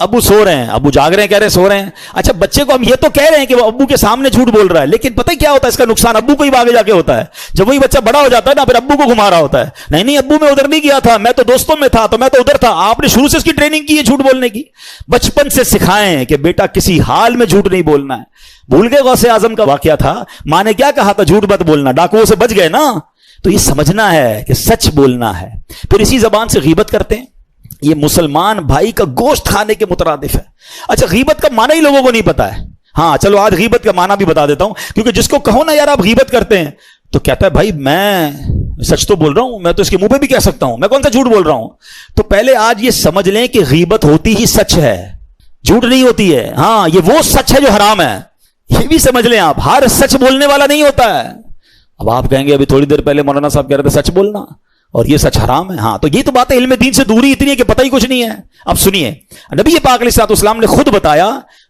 ابو سو رہے ہیں, ابو جاگ رہے ہیں, کہہ رہے ہیں سو رہے ہیں. اچھا بچے کو ہم یہ تو کہہ رہے ہیں کہ وہ ابو کے سامنے جھوٹ بول رہا ہے, لیکن پتہ کیا ہوتا ہے اس کا نقصان ابو کو ہی آگے جا کے ہوتا ہے. جب وہی بچہ بڑا ہو جاتا ہے نا, پھر ابو کو گھما رہا ہوتا ہے, نہیں ابو میں ادھر نہیں گیا تھا, میں تو دوستوں میں تھا, تو میں تو ادھر تھا. آپ نے شروع سے اس کی ٹریننگ کی ہے جھوٹ بولنے کی, بچپن سے سکھائیں کہ بیٹا کسی حال میں جھوٹ نہیں بولنا ہے. بھول گئے غوث اعظم کا واقعہ تھا, ماں نے کیا کہا تھا, جھوٹ مت بولنا, ڈاکوؤں سے بچ گئے نا. تو یہ سمجھنا ہے کہ سچ بولنا ہے. پھر اسی زبان سے غیبت کرتے ہیں, یہ مسلمان بھائی کا گوشت کھانے کے مترادف ہے. اچھا غیبت کا معنی ہی لوگوں کو نہیں پتا ہے. ہاں چلو آج غیبت کا معنی بھی بتا دیتا ہوں, کیونکہ جس کو کہو نا یار آپ غیبت کرتے ہیں تو کہتا ہے بھائی میں سچ تو بول رہا ہوں, میں تو اس کے منہ پہ بھی کہہ سکتا ہوں, میں کون سا جھوٹ بول رہا ہوں. تو پہلے آج یہ سمجھ لیں کہ غیبت ہوتی ہی سچ ہے, جھوٹ نہیں ہوتی ہے. ہاں یہ وہ سچ ہے جو حرام ہے, یہ بھی سمجھ لیں آپ. ہر سچ بولنے والا نہیں ہوتا ہے. اب آپ کہیں گے ابھی تھوڑی دیر پہلے مولانا صاحب کہہ رہے تھے سچ بولنا اور یہ سچ حرام ہے. ہاں تو یہ تو بات ہے, علم دین سے دوری اتنی ہے کہ پتہ ہی کچھ نہیں ہے. اب سنیے, نبی پاک علیہ الصلوۃ والسلام نے خود بتایا,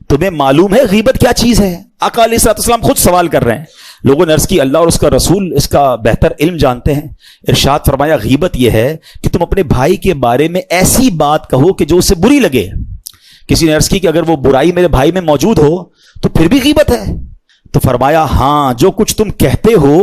تمہیں معلوم ہے غیبت کیا چیز ہے؟ آقا علیہ الصلوۃ والسلام خود سوال کر رہے ہیں. لوگوں نے عرض کی اللہ اور اس کا رسول اس کا بہتر علم جانتے ہیں. ارشاد فرمایا غیبت یہ ہے کہ تم اپنے بھائی کے بارے میں ایسی بات کہو کہ جو اسے بری لگے. کسی نے عرض کی کہ اگر وہ برائی میرے بھائی میں موجود ہو تو پھر بھی غیبت ہے. تو فرمایا ہاں جو کچھ تم کہتے ہو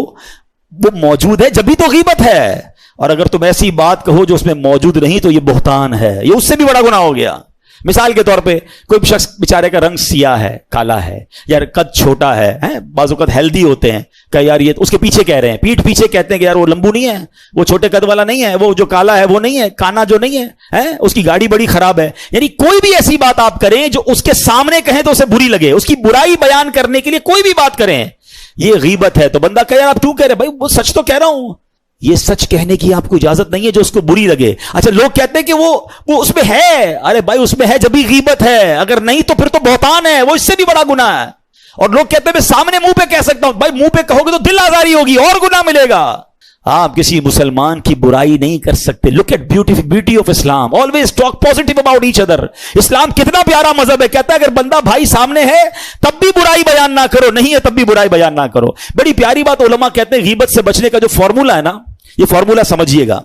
وہ موجود ہے جبھی تو غیبت ہے, اور اگر تم ایسی بات کہو جو اس میں موجود نہیں تو یہ بہتان ہے, یہ اس سے بھی بڑا گناہ ہو گیا. مثال کے طور پہ کوئی شخص بیچارے کا رنگ سیاہ ہے, کالا ہے, یار قد چھوٹا ہے, بعض اوقات ہیلدی ہوتے ہیں, کہ یار یہ اس کے پیچھے کہہ رہے ہیں, پیٹھ پیچھے کہتے ہیں کہ یار وہ لمبو نہیں ہے, وہ چھوٹے قد والا نہیں ہے, وہ جو کالا ہے وہ نہیں ہے, کانا جو نہیں ہے, اس کی گاڑی بڑی خراب ہے. یعنی کوئی بھی ایسی بات آپ کریں جو اس کے سامنے کہیں تو اسے بری لگے, اس کی برائی بیان کرنے کے لیے کوئی بھی بات کریں, یہ غیبت ہے. تو بندہ کہے یار آپ کیوں کہہ رہے, بھائی وہ سچ تو کہہ رہا ہوں. یہ سچ کہنے کی آپ کو اجازت نہیں ہے جو اس کو بری لگے. اچھا لوگ کہتے ہیں کہ وہ اس میں ہے, ارے بھائی اس میں ہے جب بھی غیبت ہے, اگر نہیں تو پھر تو بہتان ہے, وہ اس سے بھی بڑا گناہ ہے. اور لوگ کہتے ہیں میں سامنے منہ پہ کہہ سکتا ہوں, بھائی منہ پہ کہو گے تو دل آزاری ہوگی اور گناہ ملے گا. آپ کسی مسلمان کی برائی نہیں کر سکتے. Look at beauty of Islam, always talk positive about each other. Islam کتنا پیارا مذہب ہے, کہتا ہے اگر بندہ بھائی سامنے ہے تب بھی برائی بیان نہ کرو, نہیں ہے تب بھی برائی بیان نہ کرو. بڑی پیاری بات علماء کہتے ہیں غیبت سے بچنے کا جو فارمولا ہے نا, یہ فارمولا سمجھیے گا.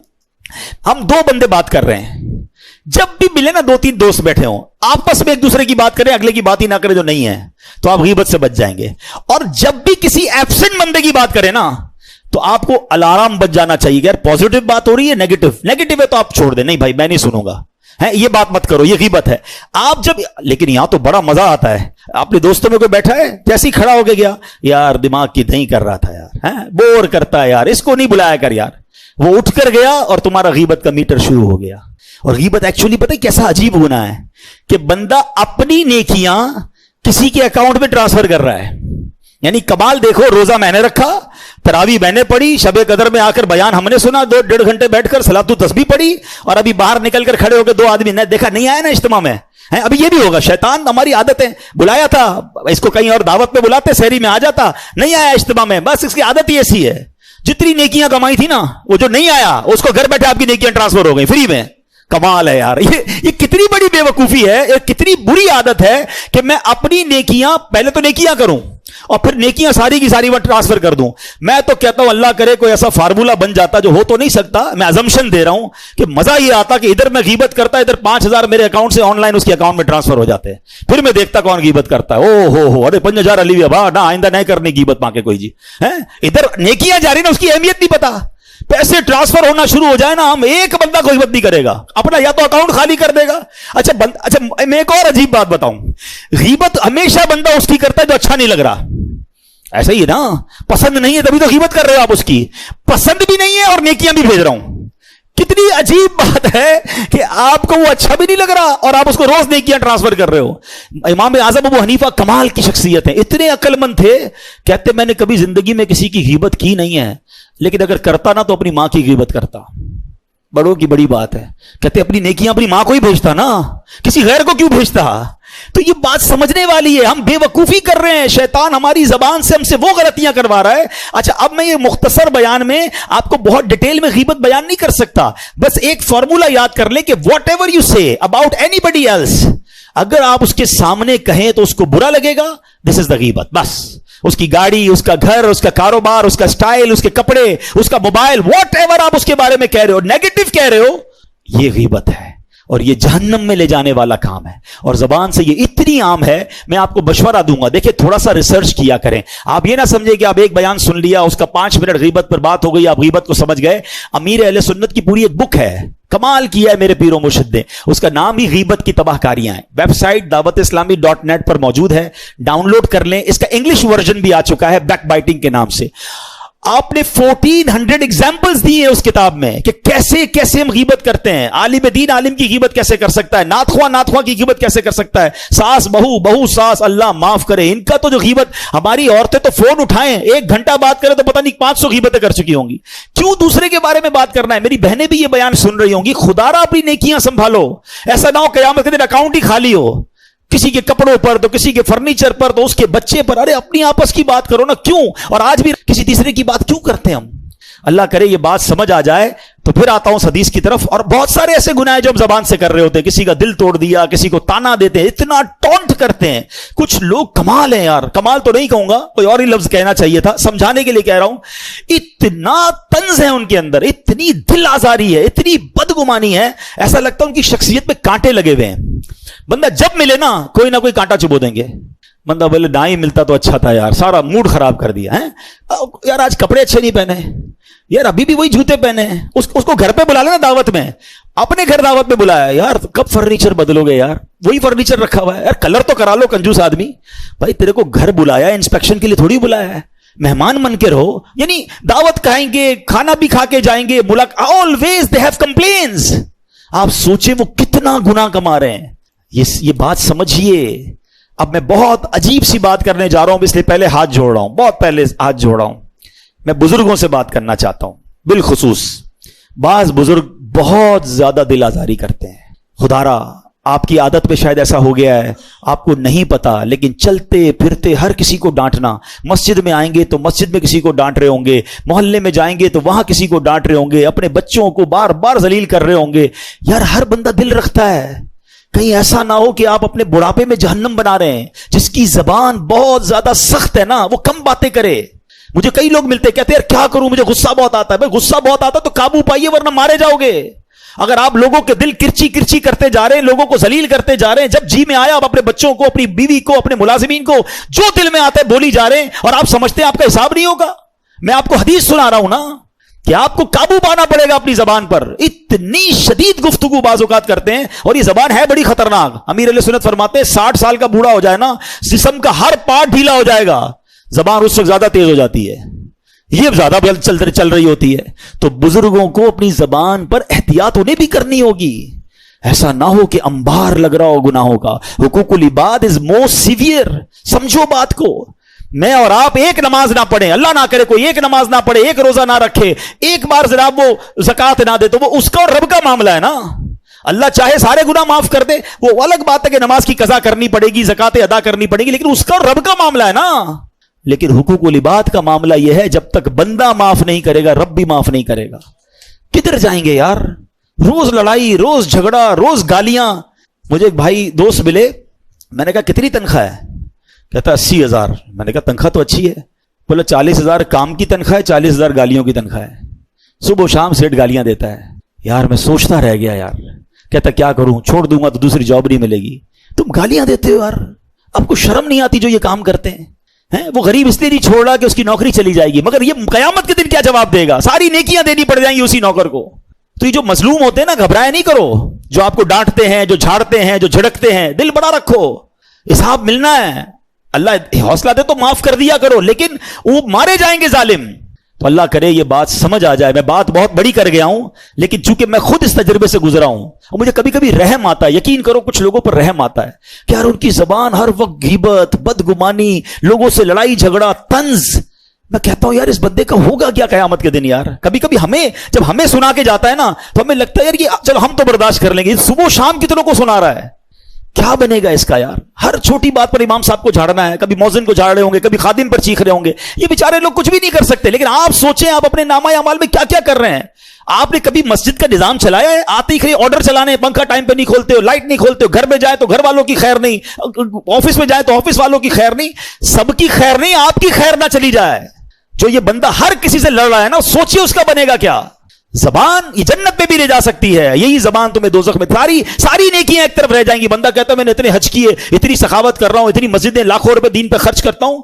ہم دو بندے بات کر رہے ہیں, جب بھی ملے نا دو تین دوست بیٹھے ہوں, آپس میں ایک دوسرے کی بات کریں, اگلے کی بات ہی نہ کریں جو نہیں ہے, تو آپ غیبت سے بچ جائیں گے. اور جب بھی کسی ایبسنٹ بندے کی بات کریں نا تو آپ کو الارم بچ جانا چاہیے کہ یار پازیٹیو بات ہو رہی ہے, نیگیٹو ہے تو آپ چھوڑ دیں, نہیں بھائی میں نہیں سنوں گا, یہ بات مت کرو, یہ غیبت ہے. آپ جب, لیکن یہاں تو بڑا مزہ آتا ہے, اپنے دوستوں میں کوئی بیٹھا ہے, جیسے ہی کھڑا ہو کے گیا, یار دماغ کی دہی کر رہا تھا یار, بور کرتا ہے یار, اس کو نہیں بلایا کر یار, وہ اٹھ کر گیا اور تمہارا غیبت کا میٹر شروع ہو گیا. اور غیبت ایکچولی پتہ ہے کیسا عجیب گناہ ہے کہ بندہ اپنی نیکیاں کسی کے اکاؤنٹ میں ٹرانسفر کر رہا ہے. یعنی کمال دیکھو, روزہ میں نے رکھا, تراویح میں نے پڑھی, شب قدر میں آ کر بیان ہم نے سنا, 2-1.5 گھنٹے بیٹھ کر صلاۃ التسبیح پڑھی, اور ابھی باہر نکل کر کھڑے ہو کے 2 آدمی نے دیکھا نہیں آیا نا اجتماع میں, ابھی یہ بھی ہوگا. شیطان ہماری عادت ہے, بلایا تھا اس کو کہیں اور دعوت میں بلاتے, سحری میں آ جاتا, نہیں آیا اجتماع میں, بس اس کی عادت ہی ایسی ہے. جتنی نیکیاں کمائی تھی نا, وہ جو نہیں آیا اس کو گھر بیٹھے آپ کی نیکیاں ٹرانسفر ہو گئی فری میں. کمال ہے یار, یہ کتنی بڑی بے وقوفی ہے, یہ کتنی بری عادت ہے کہ میں اپنی نیکیاں, پہلے تو نیکیاں کروں اور پھر نیکیاں ساری کی ساری وہاں ٹرانسفر کر دوں. میں تو کہتا ہوں اللہ کرے کوئی ایسا فارمولا بن جاتا, جو ہو تو نہیں سکتا, میں ازمپشن دے رہا ہوں کہ مزہ یہ آتا کہ ادھر میں غیبت کرتا, ادھر 5,000 میرے اکاؤنٹ سے آن لائن اس کے اکاؤنٹ میں ٹرانسفر ہو جاتے ہیں. پھر میں دیکھتا کون غیبت کرتا ہے, او ہو ارے 5,000 علی بابا نہ, آئندہ نہیں کرنی غیبت ماں کے کوئی جی. ادھر نیکیاں جاری نا, اس کی اہمیت نہیں پتا, پیسے ٹرانسفر ہونا شروع ہو جائے نا, ہم ایک بندہ کوئی غیبت نہیں کرے گا اپنا, یا تو اکاؤنٹ خالی کر دے گا. اچھا میں ایک اور عجیب بات بتاؤں, غیبت ہمیشہ بندہ اس کی کرتا ہے جو اچھا نہیں لگ رہا. ایسا ہی ہے نا, پسند نہیں ہے تبھی تو غیبت کر رہے ہو آپ, اس کی پسند بھی نہیں ہے اور نیکیاں بھی بھیج رہا ہوں. کتنی عجیب بات ہے کہ آپ کو وہ اچھا بھی نہیں لگ رہا اور آپ اس کو روز نیکیاں ٹرانسفر کر رہے ہو. امام اعظم ابو حنیفہ کمال کی شخصیت ہیں, اتنے عقل مند تھے, کہتے میں نے کبھی زندگی میں کسی کی غیبت کی نہیں ہے, لیکن اگر کرتا نا تو اپنی ماں کی غیبت کرتا. بڑوں کی بڑی بات ہے, کہتے اپنی نیکیاں اپنی ماں کو ہی بھیجتا نا, کسی غیر کو کیوں بھیجتا. تو یہ بات سمجھنے والی ہے, ہم بے وقوفی کر رہے ہیں, شیطان ہماری زبان سے ہم سے وہ غلطیاں کروا رہا ہے. اچھا اب میں یہ مختصر بیان میں آپ کو بہت ڈیٹیل میں غیبت بیان نہیں کر سکتا, بس ایک فارمولا یاد کر لیں کہ واٹ ایور یو سے اباؤٹ اینی بڈی ایلس, اگر آپ اس کے سامنے کہیں تو اس کو برا لگے گا, دس از دا غیبت. بس اس کی گاڑی, اس کا گھر, اس کا کاروبار, اس کا سٹائل, اس کے کپڑے, اس کا موبائل, واٹ ایور آپ اس کے بارے میں کہہ رہے ہو, نیگیٹو کہہ رہے ہو, یہ غیبت ہے. اور یہ جہنم میں لے جانے والا کام ہے، اور زبان سے یہ اتنی عام ہے، میں آپ کو مشورہ دوں گا، دیکھیں تھوڑا سا ریسرچ کیا کریں. آپ یہ نہ سمجھیں کہ آپ ایک بیان سن لیا، اس کا 5 منٹ غیبت پر بات ہو گئی، آپ غیبت کو سمجھ گئے. امیر اہل سنت کی پوری ایک بک ہے، کمال کیا ہے میرے پیر و مرشد نے، اس کا نام ہی غیبت کی تباہ کاریاں ہیں. ویب سائٹ dawat-islami.net پر موجود ہے، ڈاؤن لوڈ کر لیں. اس کا انگلش ورژن بھی آ چکا ہے بیک بائٹنگ کے نام سے. آپ نے 1400 ایگزامپلز دی ہیں اس کتاب میں کہ کیسے کیسے ہم غیبت کرتے ہیں. عالم دین عالم کی غیبت کیسے کر سکتا ہے، ناتخواں کی غیبت کیسے کر سکتا ہے، ساس بہو ساس، اللہ معاف کرے ان کا تو جو غیبت. ہماری عورتیں تو فون اٹھائیں 1 گھنٹہ بات کریں تو پتہ نہیں 500 غیبتیں کر چکی ہوں گی. کیوں دوسرے کے بارے میں بات کرنا ہے؟ میری بہنیں بھی یہ بیان سن رہی ہوں گی، خدا را اپنی نیکیاں سنبھالو، ایسا نہ ہو قیامت کے دن اکاؤنٹ ہی خالی ہو، کسی کے کپڑوں پر تو کسی کے فرنیچر پر تو اس کے بچے پر. ارے اپنی آپس کی بات کرو نا، کیوں؟ اور آج بھی کسی تیسرے کی بات کیوں کرتے ہیں ہم؟ اللہ کرے یہ بات سمجھ آ جائے. تو پھر آتا ہوں حدیث کی طرف. اور بہت سارے ایسے گناہ ہیں جو ہم زبان سے کر رہے ہوتے ہیں، کسی کا دل توڑ دیا، کسی کو تانا دیتے ہیں، اتنا ٹونٹ کرتے ہیں. کچھ لوگ کمال ہیں یار، کمال تو نہیں کہوں گا، کوئی اور ہی لفظ کہنا چاہیے تھا، سمجھانے کے لیے کہہ رہا ہوں. اتنا طنز ہے ان کے اندر، اتنی دل آزاری ہے، اتنی بدگمانی ہے، ایسا لگتا ہے ان کی شخصیت پہ کانٹے لگے ہوئے ہیں. بندہ جب ملے نا کوئی نہ کوئی کانٹا چبو دیں گے. بندہ بولے نہ ہی ملتا تو اچھا تھا یار، سارا موڈ خراب کر دیا ہے یار، آج کپڑے اچھے نہیں پہنے یار، ابھی بھی وہی جوتے پہنے ہیں. اس کو گھر پہ بلا لینا دعوت میں، اپنے گھر دعوت میں بلایا یار، کب فرنیچر بدلو گے یار، وہی فرنیچر رکھا ہوا ہے یار، کلر تو کرا لو کنجوس آدمی. بھائی تیرے کو گھر بلایا انسپیکشن کے لیے تھوڑی بلایا ہے، مہمان من کے رہو. یعنی دعوت کھائیں گے، کھانا بھی کھا کے جائیں گے، always they have complaints. آپ سوچیں وہ کتنا گناہ کما رہے ہیں. یہ بات سمجھیے. اب میں بہت عجیب سی بات کرنے جا رہا ہوں، اس لیے پہلے ہاتھ جوڑ رہا ہوں، بہت پہلے ہاتھ جوڑ رہا ہوں. میں بزرگوں سے بات کرنا چاہتا ہوں، بالخصوص بعض بزرگ بہت زیادہ دل آزاری کرتے ہیں. خدا را آپ کی عادت میں شاید ایسا ہو گیا ہے، آپ کو نہیں پتا، لیکن چلتے پھرتے ہر کسی کو ڈانٹنا. مسجد میں آئیں گے تو مسجد میں کسی کو ڈانٹ رہے ہوں گے، محلے میں جائیں گے تو وہاں کسی کو ڈانٹ رہے ہوں گے، اپنے بچوں کو بار بار ذلیل کر رہے ہوں گے. یار ہر بندہ دل رکھتا ہے، کہیں ایسا نہ ہو کہ آپ اپنے بڑھاپے میں جہنم بنا رہے ہیں. جس کی زبان بہت زیادہ سخت ہے نا وہ کم باتیں کرے. مجھے کئی لوگ ملتے کہتے ہیں یار کیا کروں، مجھے غصہ بہت آتا ہے. بھائی غصہ بہت آتا ہے تو قابو پائیے ورنہ مارے جاؤ گے. اگر آپ لوگوں کے دل کرچی کرچی کرتے جا رہے ہیں، لوگوں کو ذلیل کرتے جا رہے ہیں، جب جی میں آیا آپ اپنے بچوں کو، اپنی بیوی کو، اپنے ملازمین کو جو دل میں آتا ہے بولی جا رہے ہیں، اور آپ سمجھتے ہیں آپ کا حساب نہیں ہوگا. میں آپ کو حدیث سنا رہا ہوں نا کہ آپ کو قابو پانا پڑے گا اپنی زبان پر. اتنی شدید گفتگو بعض اوقات کرتے ہیں، اور یہ زبان ہے بڑی خطرناک. امیر علیہ سنت فرماتے ہیں 60 سال کا بوڑھا ہو جائے نا، جسم کا ہر پارٹ ڈھیلا ہو جائے گا، زبان اس وقت زیادہ تیز ہو جاتی ہے، یہ زیادہ چل رہی ہوتی ہے. تو بزرگوں کو اپنی زبان پر احتیاط انہیں بھی کرنی ہوگی. ایسا نہ ہو کہ انبار لگ رہا ہو گناہوں کا. حقوق العباد از موسٹ سیویئر. سمجھو بات کو. میں اور آپ ایک نماز نہ پڑھیں، اللہ نہ کرے کوئی ایک نماز نہ پڑھے، ایک روزہ نہ رکھے، ایک بار جناب وہ زکوٰۃ نہ دے، تو وہ اس کا اور رب کا معاملہ ہے نا. اللہ چاہے سارے گناہ معاف کر دے، وہ الگ بات ہے کہ نماز کی قضا کرنی پڑے گی، زکوٰۃ ادا کرنی پڑے گی، لیکن اس کا اور رب کا معاملہ ہے نا. لیکن حقوق العباد کا معاملہ یہ ہے جب تک بندہ معاف نہیں کرے گا رب بھی معاف نہیں کرے گا. کدھر جائیں گے یار؟ روز لڑائی، روز جھگڑا، روز گالیاں. مجھے ایک بھائی دوست ملے، میں نے کہا کتنی تنخواہ ہے؟ کہتا 80,000. میں نے کہا تنخواہ تو اچھی ہے. بولا 40,000 کام کی تنخواہ ہے، 40,000 گالیوں کی تنخواہ ہے. صبح و شام سیٹ گالیاں دیتا ہے. یار میں سوچتا رہ گیا یار. کہتا کیا کروں، چھوڑ دوں گا تو دوسری جاب نہیں ملے گی. تم گالیاں دیتے ہو یار، آپ کو شرم نہیں آتی جو یہ کام کرتے ہیں؟ وہ غریب اس لیے نہیں چھوڑ رہا کہ اس کی نوکری چلی جائے گی، مگر یہ قیامت کے دن کیا جواب دے گا؟ ساری نیکیاں دینی پڑ جائیں گی اسی نوکر کو. تو یہ جو مظلوم ہوتے ہیں نا، گھبرائے نہیں کرو. جو آپ کو ڈانٹتے ہیں، جو جھاڑتے ہیں، جو جھڑکتے ہیں، دل بڑا رکھو، حساب ملنا ہے. اللہ حوصلہ دے تو معاف کر دیا کرو، لیکن وہ مارے جائیں گے ظالم. تو اللہ کرے یہ بات سمجھ آ جائے. میں بات بہت بڑی کر گیا ہوں، لیکن چونکہ میں خود اس تجربے سے گزرا ہوں اور مجھے کبھی کبھی رحم آتا ہے. یقین کرو کچھ لوگوں پر رحم آتا ہے کہ یار ان کی زبان ہر وقت غیبت، بدگمانی، لوگوں سے لڑائی جھگڑا، طنز. میں کہتا ہوں یار اس بندے کا ہوگا کیا قیامت کے دن یار. کبھی کبھی جب ہمیں سنا کے جاتا ہے نا تو ہمیں لگتا ہے یار یہ چلو ہم تو برداشت کر لیں گے، صبح شام کتنوں کو سنا رہا ہے، کیا بنے گا اس کا یار. ہر چھوٹی بات پر امام صاحب کو جھاڑنا ہے، کبھی مؤذن کو جھاڑ رہے ہوں گے، کبھی خادم پر چیخ رہے ہوں گے. یہ بیچارے لوگ کچھ بھی نہیں کر سکتے. لیکن آپ سوچیں آپ اپنے نامہ اعمال میں کیا کیا کر رہے ہیں. آپ نے کبھی مسجد کا نظام چلایا ہے؟ آتے ہی آرڈر چلانے، پنکھا ٹائم پہ نہیں کھولتے ہو، لائٹ نہیں کھولتے ہو، گھر میں جائے تو گھر والوں کی خیر نہیں، آفس میں جائے تو آفس والوں کی خیر نہیں. سب کی خیر نہیں، آپ کی خیر نہ چلی جائے. جو یہ بندہ ہر کسی سے لڑ رہا ہے نا، سوچئے اس کا بنے گا کیا. زبان یہ جنت میں بھی لے جا سکتی ہے, یہی زبان تمہیں دوزخ میں, ساری نیکیاں ایک طرف رہ جائیں گی. بندہ کہتا ہے میں نے اتنے حج کیے, اتنی سخاوت کر رہا ہوں, اتنی مسجدیں لاکھوں روپے دین پہ خرچ کرتا ہوں,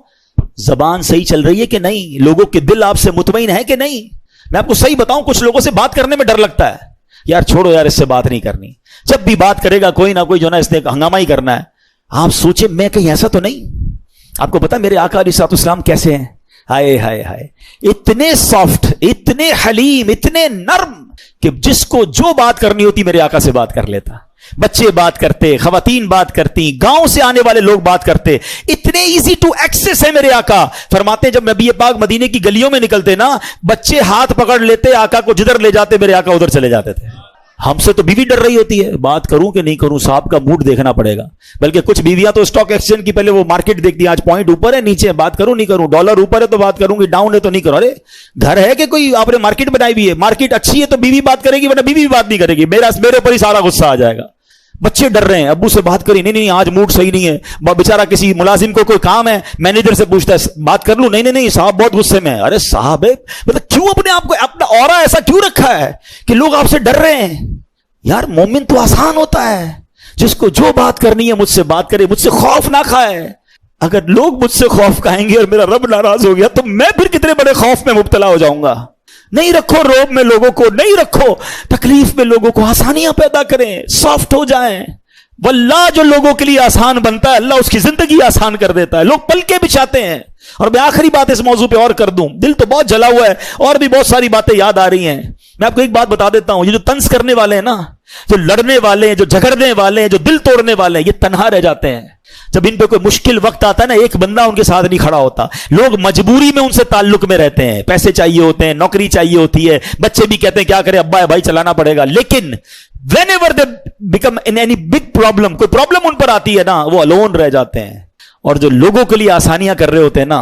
زبان صحیح چل رہی ہے کہ نہیں, لوگوں کے دل آپ سے مطمئن ہے کہ نہیں. میں آپ کو صحیح بتاؤں, کچھ لوگوں سے بات کرنے میں ڈر لگتا ہے, یار چھوڑو یار اس سے بات نہیں کرنی, جب بھی بات کرے گا کوئی نہ کوئی جو نا اس نے ہنگامہ ہی کرنا ہے. آپ سوچیں میں کہیں ایسا تو نہیں. آپ کو پتا میرے آقا علیہ السلام کیسے ہیں, ہائے ہائے ہائے, اتنے سافٹ, اتنے حلیم, اتنے نرم کہ جس کو جو بات کرنی ہوتی میرے آقا سے بات کر لیتا. بچے بات کرتے, خواتین بات کرتی, گاؤں سے آنے والے لوگ بات کرتے, اتنے ایزی ٹو ایکسس ہے میرے آقا. فرماتے ہیں جب نبی پاک مدینے کی گلیوں میں نکلتے نا, بچے ہاتھ پکڑ لیتے, آقا کو جدھر لے جاتے میرے آقا ادھر چلے جاتے تھے. ہم سے تو بیوی ڈر رہی ہوتی ہے, بات کروں کہ نہیں کروں, صاحب کا موڈ دیکھنا پڑے گا. بلکہ کچھ بیویاں تو اسٹاک ایکسچینج کی پہلے وہ مارکیٹ دیکھتی ہیں, آج پوائنٹ اوپر ہے نیچے ہے, بات کروں نہیں کروں, ڈالر اوپر ہے تو بات کروں گی, ڈاؤن ہے تو نہیں کروں. ارے گھر ہے کہ کوئی آپ نے مارکیٹ بنائی ہوئی ہے, مارکیٹ اچھی ہے تو بیوی بات کرے گی, ورنہ بیوی بات نہیں کرے گی. میرے اوپر ہی سارا غصہ آ جائے گا. بچے ڈر رہے ہیں, ابو سے بات کری, نہیں آج موڈ صحیح نہیں ہے. بیچارہ کسی ملازم کو کوئی کام ہے, مینیجر سے پوچھتا ہے بات کر لوں, نہیں صاحب بہت غصے میں. ارے صاحب مطلب کیوں اپنے آپ کو اپنا اورا ایسا کیوں رکھا ہے کہ لوگ آپ سے ڈر رہے ہیں. یار مومن تو آسان ہوتا ہے, جس کو جو بات کرنی ہے مجھ سے بات کرے, مجھ سے خوف نہ کھائے. اگر لوگ مجھ سے خوف کھائیں گے اور میرا رب ناراض ہو گیا تو میں پھر کتنے بڑے خوف میں مبتلا ہو جاؤں گا. نہیں رکھو روب میں لوگوں کو, نہیں رکھو تکلیف میں لوگوں کو, آسانیاں پیدا کریں, سافٹ ہو جائیں. واللہ جو لوگوں کے لیے آسان بنتا ہے اللہ اس کی زندگی آسان کر دیتا ہے. لوگ پلکے بچھاتے ہیں. اور میں آخری بات اس موضوع پہ اور کر دوں, دل تو بہت جلا ہوا ہے اور بھی بہت ساری باتیں یاد آ رہی ہیں. میں آپ کو ایک بات بتا دیتا ہوں, یہ جو طنز کرنے والے ہیں نا, جو لڑنے والے ہیں, جو جھگڑنے والے ہیں, جو دل توڑنے والے ہیں, یہ تنہا رہ جاتے ہیں. جب ان پہ کوئی مشکل وقت آتا ہے نا, ایک بندہ ان کے ساتھ نہیں کھڑا ہوتا. لوگ مجبوری میں ان سے تعلق میں رہتے ہیں, پیسے چاہیے ہوتے ہیں, نوکری چاہیے ہوتی ہے, بچے بھی کہتے ہیں کیا کرے ابا ہے بھائی چلانا پڑے گا. لیکن whenever they become in any big problem, کوئی پرابلم ان پر آتی ہے نا, وہ الون رہ جاتے ہیں. اور جو لوگوں کے لیے آسانیاں کر رہے ہوتے ہیں نا,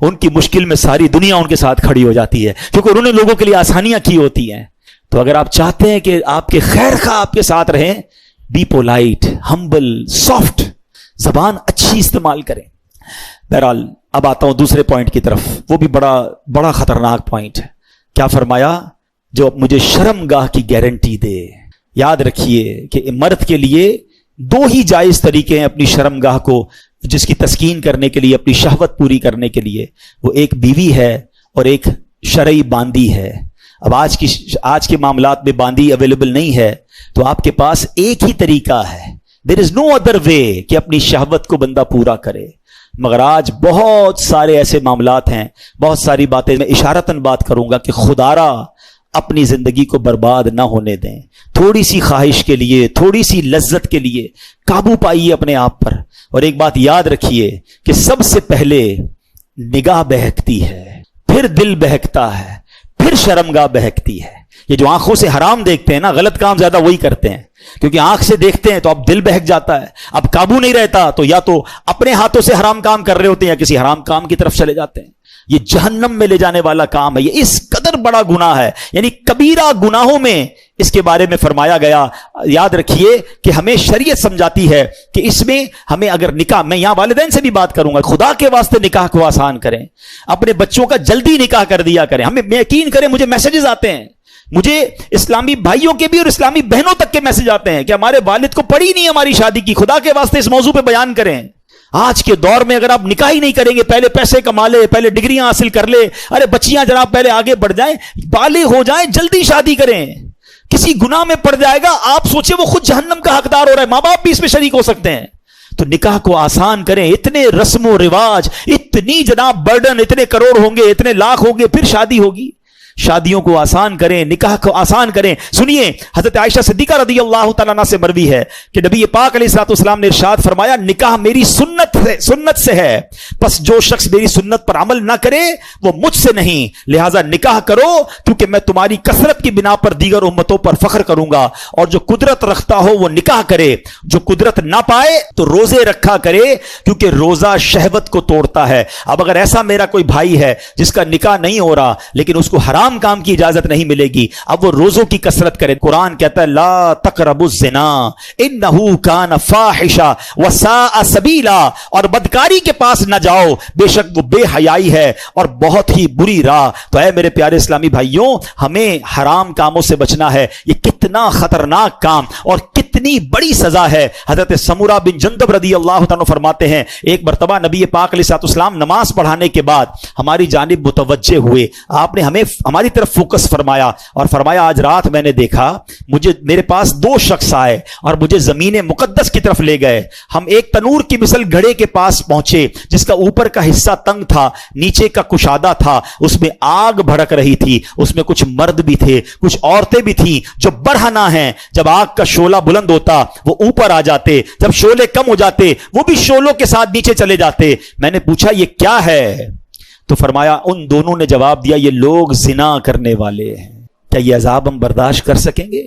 ان کی مشکل میں ساری دنیا ان کے ساتھ کھڑی ہو جاتی ہے, کیونکہ انہوں نے لوگوں کے لیے آسانیاں کی ہوتی ہیں. تو اگر آپ چاہتے ہیں کہ آپ کے خیر خواہ آپ کے ساتھ رہیں, بی پولائٹ, ہمبل, سافٹ, زبان اچھی استعمال کریں. بہرحال اب آتا ہوں دوسرے پوائنٹ کی طرف, وہ بھی بڑا خطرناک پوائنٹ ہے. کیا فرمایا, جو مجھے شرمگاہ کی گارنٹی دے. یاد رکھیے کہ مرد کے لیے دو ہی جائز طریقے ہیں اپنی شرمگاہ کو جس کی تسکین کرنے کے لیے, اپنی شہوت پوری کرنے کے لیے. وہ ایک بیوی ہے اور ایک شرعی باندی ہے. اب آج کے معاملات میں باندی اویلیبل نہیں ہے تو آپ کے پاس ایک ہی طریقہ ہے, دیر از نو ادر وے کہ اپنی شہوت کو بندہ پورا کرے. مگر آج بہت سارے ایسے معاملات ہیں, بہت ساری باتیں میں اشارتاً بات کروں گا کہ خدارا اپنی زندگی کو برباد نہ ہونے دیں. تھوڑی سی خواہش کے لیے, تھوڑی سی لذت کے لیے قابو پائیے اپنے آپ پر. اور ایک بات یاد رکھیے کہ سب سے پہلے نگاہ بہکتی ہے, پھر دل بہکتا ہے, پھر شرمگاہ بہکتی ہے. یہ جو آنکھوں سے حرام دیکھتے ہیں نا, غلط کام زیادہ وہی کرتے ہیں, کیونکہ آنکھ سے دیکھتے ہیں تو اب دل بہک جاتا ہے, اب قابو نہیں رہتا, تو یا تو اپنے ہاتھوں سے حرام کام کر رہے ہوتے ہیں یا کسی حرام کام کی طرف چلے جاتے ہیں. یہ جہنم میں لے جانے والا کام ہے, یہ اس قدر بڑا گناہ ہے, یعنی کبیرہ گناہوں میں اس کے بارے میں فرمایا گیا. یاد رکھیے کہ ہمیں شریعت سمجھاتی ہے کہ اس میں ہمیں اگر نکاح, میں یہاں والدین سے بھی بات کروں گا, خدا کے واسطے نکاح کو آسان کریں, اپنے بچوں کا جلدی نکاح کر دیا کریں. ہمیں یقین کریں, مجھے میسیجز آتے ہیں, مجھے اسلامی بھائیوں کے بھی اور اسلامی بہنوں تک کے میسج آتے ہیں کہ ہمارے والد کو پڑی نہیں ہماری شادی کی, خدا کے واسطے اس موضوع پہ بیان کریں. آج کے دور میں اگر آپ نکاح ہی نہیں کریں گے, پہلے پیسے کما لے, پہلے ڈگریاں حاصل کر لے, ارے بچیاں جناب پہلے آگے بڑھ جائیں, بالغ ہو جائیں, جلدی شادی کریں, کسی گناہ میں پڑ جائے گا, آپ سوچیں وہ خود جہنم کا حقدار ہو رہا ہے, ماں باپ بھی اس میں شریک ہو سکتے ہیں. تو نکاح کو آسان کریں. اتنے رسم و رواج, اتنی جناب برڈن, اتنے کروڑ ہوں گے, اتنے لاکھ ہوں گے, پھر شادی ہوگی. شادیوں کو آسان کریں, نکاح کو آسان کریں. سنیے, حضرت عائشہ صدیقہ رضی اللہ تعالیٰ عنہ سے مروی ہے کہ نبی پاک علیہ الصلوۃ والسلام نے ارشاد فرمایا, نکاح میری سنت سے ہے, پس جو شخص میری سنت پر عمل نہ کرے وہ مجھ سے نہیں, لہذا نکاح کرو کیونکہ میں تمہاری کثرت کی بنا پر دیگر امتوں پر فخر کروں گا. اور جو قدرت رکھتا ہو وہ نکاح کرے, جو قدرت نہ پائے تو روزے رکھا کرے کیونکہ روزہ شہوت کو توڑتا ہے. اب اگر ایسا میرا کوئی بھائی ہے جس کا نکاح نہیں ہو رہا لیکن اس کو حرام حرام کام کی اجازت نہیں ملے گی. اب وہ روزوں کی کثرت کرے. قرآن کہتا ہے لا تقربوا الزنا انہ کان فاحشہ وساء سبیلا, اور بدکاری کے پاس نہ جاؤ, بے شک وہ بے حیائی ہے اور بہت ہی بری راہ. تو اے میرے پیارے اسلامی بھائیوں, ہمیں حرام کاموں سے بچنا ہے. یہ کتنا خطرناک کام اور کتنی بڑی سزا ہے. حضرت سمورہ بن جندب رضی اللہ تعالیٰ فرماتے ہیں ایک مرتبہ نبی پاک علیہ الصلوۃ والسلام نماز پڑھانے کے بعد ہماری جانب متوجہ ہوئے. آپ نے ہمیں ہماری طرف فوکس فرمایا اور فرمایا آج رات میں نے دیکھا میرے پاس دو شخص آئے اور مجھے زمین مقدس کی طرف لے گئے. ہم ایک تنور کی مثل گھڑے کے پاس پہنچے جس کا اوپر کا حصہ تنگ تھا, نیچے کا کشادہ تھا, اس میں آگ بھڑک رہی تھی. اس میں کچھ مرد بھی تھے, کچھ عورتیں بھی تھیں جو برہنہ ہیں. جب آگ کا شعلہ بلند ہوتا وہ اوپر آ جاتے, جب شعلے کم ہو جاتے وہ بھی شعلوں کے ساتھ نیچے چلے جاتے. میں نے پوچھا یہ کیا ہے؟ تو فرمایا ان دونوں نے جواب دیا یہ لوگ زنا کرنے والے ہیں. کیا یہ عذاب ہم برداشت کر سکیں گے؟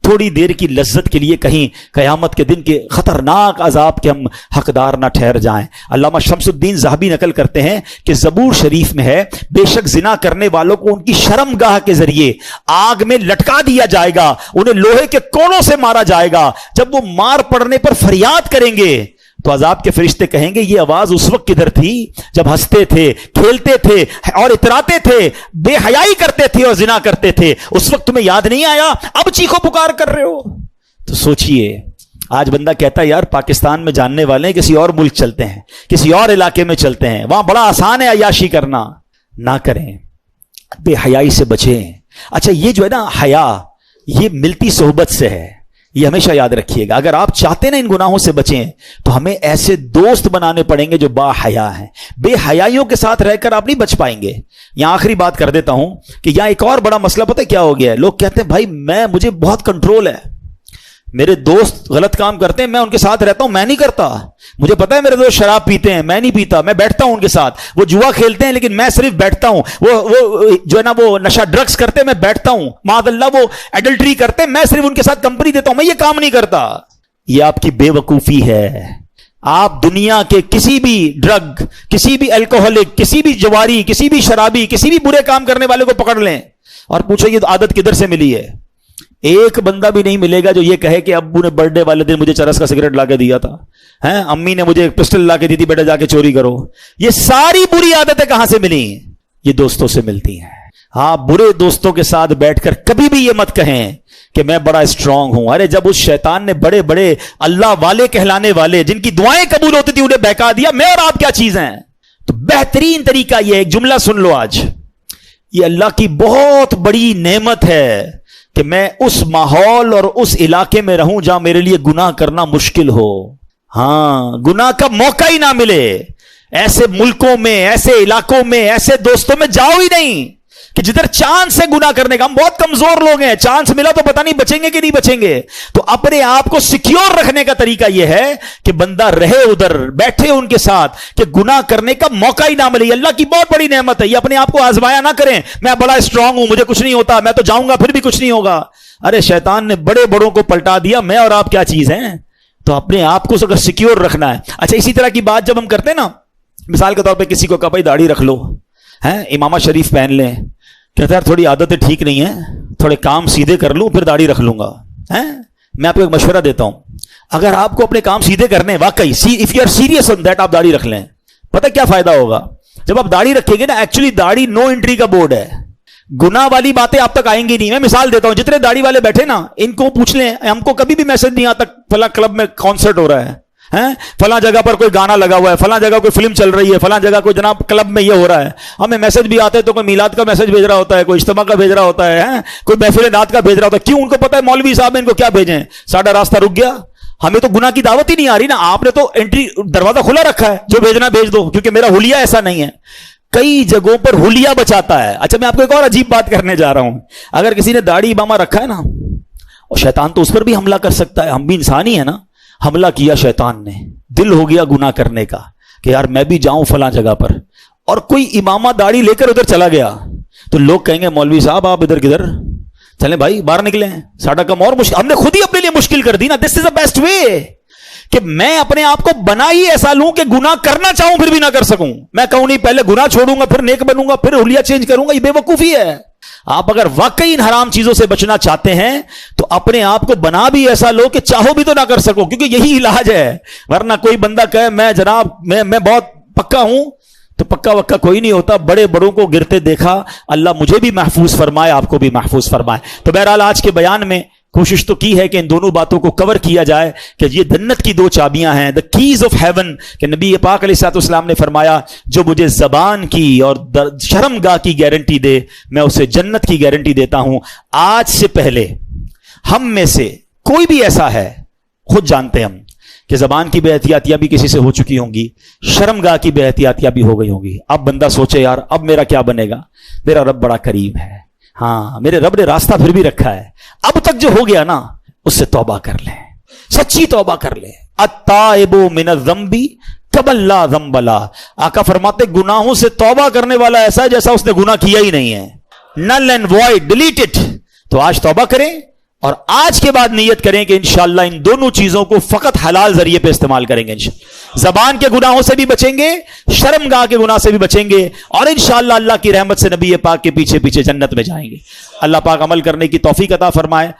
تھوڑی دیر کی لذت کے لیے کہیں قیامت کے دن کے خطرناک عذاب کے ہم حقدار نہ ٹھہر جائیں. علامہ شمس الدین ذہبی نقل کرتے ہیں کہ زبور شریف میں ہے بے شک زنا کرنے والوں کو ان کی شرمگاہ کے ذریعے آگ میں لٹکا دیا جائے گا, انہیں لوہے کے کونوں سے مارا جائے گا. جب وہ مار پڑنے پر فریاد کریں گے تو عذاب کے فرشتے کہیں گے یہ آواز اس وقت کدھر تھی جب ہنستے تھے, کھیلتے تھے اور اتراتے تھے, بے حیائی کرتے تھے اور زنا کرتے تھے, اس وقت تمہیں یاد نہیں آیا, اب چیخو پکار کر رہے ہو. تو سوچئے آج بندہ کہتا ہے یار پاکستان میں جاننے والے ہیں, کسی اور ملک چلتے ہیں, کسی اور علاقے میں چلتے ہیں, وہاں بڑا آسان ہے عیاشی کرنا. نہ کریں, بے حیائی سے بچیں. اچھا یہ جو ہے نا حیا, یہ ملتی صحبت سے ہے, یہ ہمیشہ یاد رکھیے گا. اگر آپ چاہتے ہیں نا ان گناہوں سے بچیں تو ہمیں ایسے دوست بنانے پڑیں گے جو با حیا ہیں. بے حیائیوں کے ساتھ رہ کر آپ نہیں بچ پائیں گے. یہاں آخری بات کر دیتا ہوں کہ یہاں ایک اور بڑا مسئلہ پتہ ہے کیا ہو گیا ہے. لوگ کہتے ہیں بھائی مجھے بہت کنٹرول ہے, میرے دوست غلط کام کرتے ہیں میں ان کے ساتھ رہتا ہوں, میں نہیں کرتا. مجھے پتا ہے میرے دوست شراب پیتے ہیں, میں نہیں پیتا, میں بیٹھتا ہوں ان کے ساتھ. وہ جوا کھیلتے ہیں لیکن میں صرف بیٹھتا ہوں. وہ جو ہے نا وہ نشہ ڈرگز کرتے ہیں, میں بیٹھتا ہوں. معاذ اللہ وہ ایڈلٹری کرتے ہیں, میں صرف ان کے ساتھ کمپنی دیتا ہوں, میں یہ کام نہیں کرتا. یہ آپ کی بے وقوفی ہے. آپ دنیا کے کسی بھی ڈرگ, کسی بھی الکوہولک, کسی بھی جواری, کسی بھی شرابی, کسی بھی برے کام کرنے والے کو پکڑ لیں اور پوچھو یہ عادت کدھر سے ملی ہے. ایک بندہ بھی نہیں ملے گا جو یہ کہے کہ ابو نے برتھ ڈے والے دن مجھے چرس کا سگریٹ لا کے دیا تھا, امی نے مجھے ایک پسٹل لا کے دی تھی, بیٹا جا کے چوری کرو. یہ ساری بری عادتیں کہاں سے ملی؟ یہ دوستوں سے ملتی ہیں. ہاں, برے دوستوں کے ساتھ بیٹھ کر کبھی بھی یہ مت کہیں کہ میں بڑا اسٹرانگ ہوں. ارے جب اس شیطان نے بڑے بڑے اللہ والے کہلانے والے جن کی دعائیں قبول ہوتی تھی انہیں بہکا دیا, میں اور آپ کیا چیز ہیں؟ تو بہترین طریقہ یہ, ایک جملہ سن لو آج, یہ اللہ کی بہت بڑی نعمت ہے کہ میں اس ماحول اور اس علاقے میں رہوں جہاں میرے لیے گناہ کرنا مشکل ہو. ہاں, گناہ کا موقع ہی نہ ملے. ایسے ملکوں میں, ایسے علاقوں میں, ایسے دوستوں میں جاؤ ہی نہیں کہ جدھر چانس سے گناہ کرنے کا. ہم بہت کمزور لوگ ہیں, چانس ملا تو پتہ نہیں بچیں گے کہ نہیں بچیں گے. تو اپنے آپ کو سیکیور رکھنے کا طریقہ یہ ہے کہ بندہ رہے ادھر, بیٹھے ان کے ساتھ کہ گناہ کرنے کا موقع ہی نہ ملے. اللہ کی بہت بڑی نعمت ہے. یہ اپنے آپ کو آزمایا نہ کریں میں بڑا اسٹرانگ ہوں, مجھے کچھ نہیں ہوتا, میں تو جاؤں گا پھر بھی کچھ نہیں ہوگا. ارے شیطان نے بڑے بڑوں کو پلٹا دیا, میں اور آپ کیا چیز ہیں؟ تو اپنے آپ کو اگر سیکیور رکھنا ہے. اچھا اسی طرح کی بات جب ہم کرتے ہیں نا, مثال کے طور پہ کسی کو کہا بھائی داڑھی رکھ لو, امامہ شریف پہن لیں, کہتا ہے یار تھوڑی عادتیں ٹھیک نہیں ہیں, تھوڑے کام سیدھے کر لوں پھر داڑھی رکھ لوں گا. میں آپ کو ایک مشورہ دیتا ہوں, اگر آپ کو اپنے کام سیدھے کرنے واقعی if you are serious on that, آپ داڑھی رکھ لیں. پتہ کیا فائدہ ہوگا جب آپ داڑھی رکھیں گے نا؟ ایکچولی داڑھی نو انٹری کا بورڈ ہے, گناہ والی باتیں آپ تک آئیں گی نہیں. میں مثال دیتا ہوں, جتنے داڑھی والے بیٹھے نا ان کو پوچھ لیں, ہم کو کبھی بھی میسج نہیں آتا فلاں کلب میں کانسرٹ ہو رہا ہے, فلاں جگہ پر کوئی گانا لگا ہوا ہے, فلاں جگہ کوئی فلم چل رہی ہے, فلاں جگہ کوئی جناب کلب میں یہ ہو رہا ہے. ہمیں میسج بھی آتے ہیں تو کوئی میلاد کا میسج بھیج رہا ہوتا ہے, کوئی اجتماع کا بھیج رہا ہوتا ہے, کوئی محفل نعت کا بھیج رہا ہوتا ہے. کیوں؟ ان کو پتا ہے مولوی صاحب ان کو کیا بھیجیں, ساڈا راستہ رک گیا. ہمیں تو گناہ کی دعوت ہی نہیں آ رہی نا, آپ نے تو انٹری دروازہ کھلا رکھا ہے, جو بھیجنا بھیج دو, کیونکہ میرا حلیہ ایسا نہیں ہے. کئی جگہوں پر حلیہ بچاتا ہے. اچھا میں آپ کو ایک اور عجیب بات کرنے جا رہا ہوں. اگر کسی نے داڑھی امامہ رکھا ہے نا, اور شیطان تو اس پر بھی حملہ کر سکتا ہے, ہم بھی انسان ہی ہے نا. حملہ کیا شیطان نے, دل ہو گیا گناہ کرنے کا کہ یار میں بھی جاؤں فلاں جگہ پر, اور کوئی امامہ داڑھی لے کر ادھر چلا گیا, تو لوگ کہیں گے مولوی صاحب آپ ادھر کدھر, چلیں بھائی باہر نکلیں, ساڈا کام اور مشکل, ہم نے خود ہی اپنے لیے مشکل کر دی نا. دس از دا بیسٹ وے کہ میں اپنے آپ کو بنا ہی ایسا لوں کہ گناہ کرنا چاہوں پھر بھی نہ کر سکوں. میں کہوں نہیں پہلے گناہ چھوڑوں گا پھر نیک بنوں گا پھر حلیہ چینج کروں گا, یہ بے وقوفی ہے. آپ اگر واقعی ان حرام چیزوں سے بچنا چاہتے ہیں تو اپنے آپ کو بنا بھی ایسا لو کہ چاہو بھی تو نہ کر سکو, کیونکہ یہی علاج ہے. ورنہ کوئی بندہ کہے میں جناب میں بہت پکا ہوں, تو پکا وکا کوئی نہیں ہوتا. بڑے بڑوں کو گرتے دیکھا, اللہ مجھے بھی محفوظ فرمائے آپ کو بھی محفوظ فرمائے. تو بہرحال آج کے بیان میں کوشش تو کی ہے کہ ان دونوں باتوں کو کور کیا جائے کہ یہ جنت کی دو چابیاں ہیں, دا کیز آف ہیون, کہ نبی پاک علیہ الصلوۃ والسلام نے فرمایا جو مجھے زبان کی اور شرم گاہ کی گارنٹی دے میں اسے جنت کی گارنٹی دیتا ہوں. آج سے پہلے ہم میں سے کوئی بھی ایسا ہے, خود جانتے ہم کہ زبان کی بے احتیاطیاں بھی کسی سے ہو چکی ہوں گی, شرم گاہ کی بے احتیاطیاں بھی ہو گئی ہوں گی. اب بندہ سوچے یار اب میرا کیا بنے گا, میرا رب بڑا کریم ہے, ہاں میرے رب نے راستہ پھر بھی رکھا ہے, اب تک جو ہو گیا نا اس سے توبہ کر لیں, سچی توبہ کر لیں. التائب من الذنب کمن لا ذنب لہ. آقا فرماتے گناہوں سے توبہ کرنے والا ایسا ہے جیسا اس نے گناہ کیا ہی نہیں ہے. Null and void, delete it. تو آج توبہ کریں اور آج کے بعد نیت کریں کہ انشاءاللہ ان دونوں چیزوں کو فقط حلال ذریعے پہ استعمال کریں گے. زبان کے گناہوں سے بھی بچیں گے, شرم گاہ کے گناہ سے بھی بچیں گے, اور انشاءاللہ اللہ کی رحمت سے نبی پاک کے پیچھے پیچھے جنت میں جائیں گے. اللہ پاک عمل کرنے کی توفیق عطا فرمائے.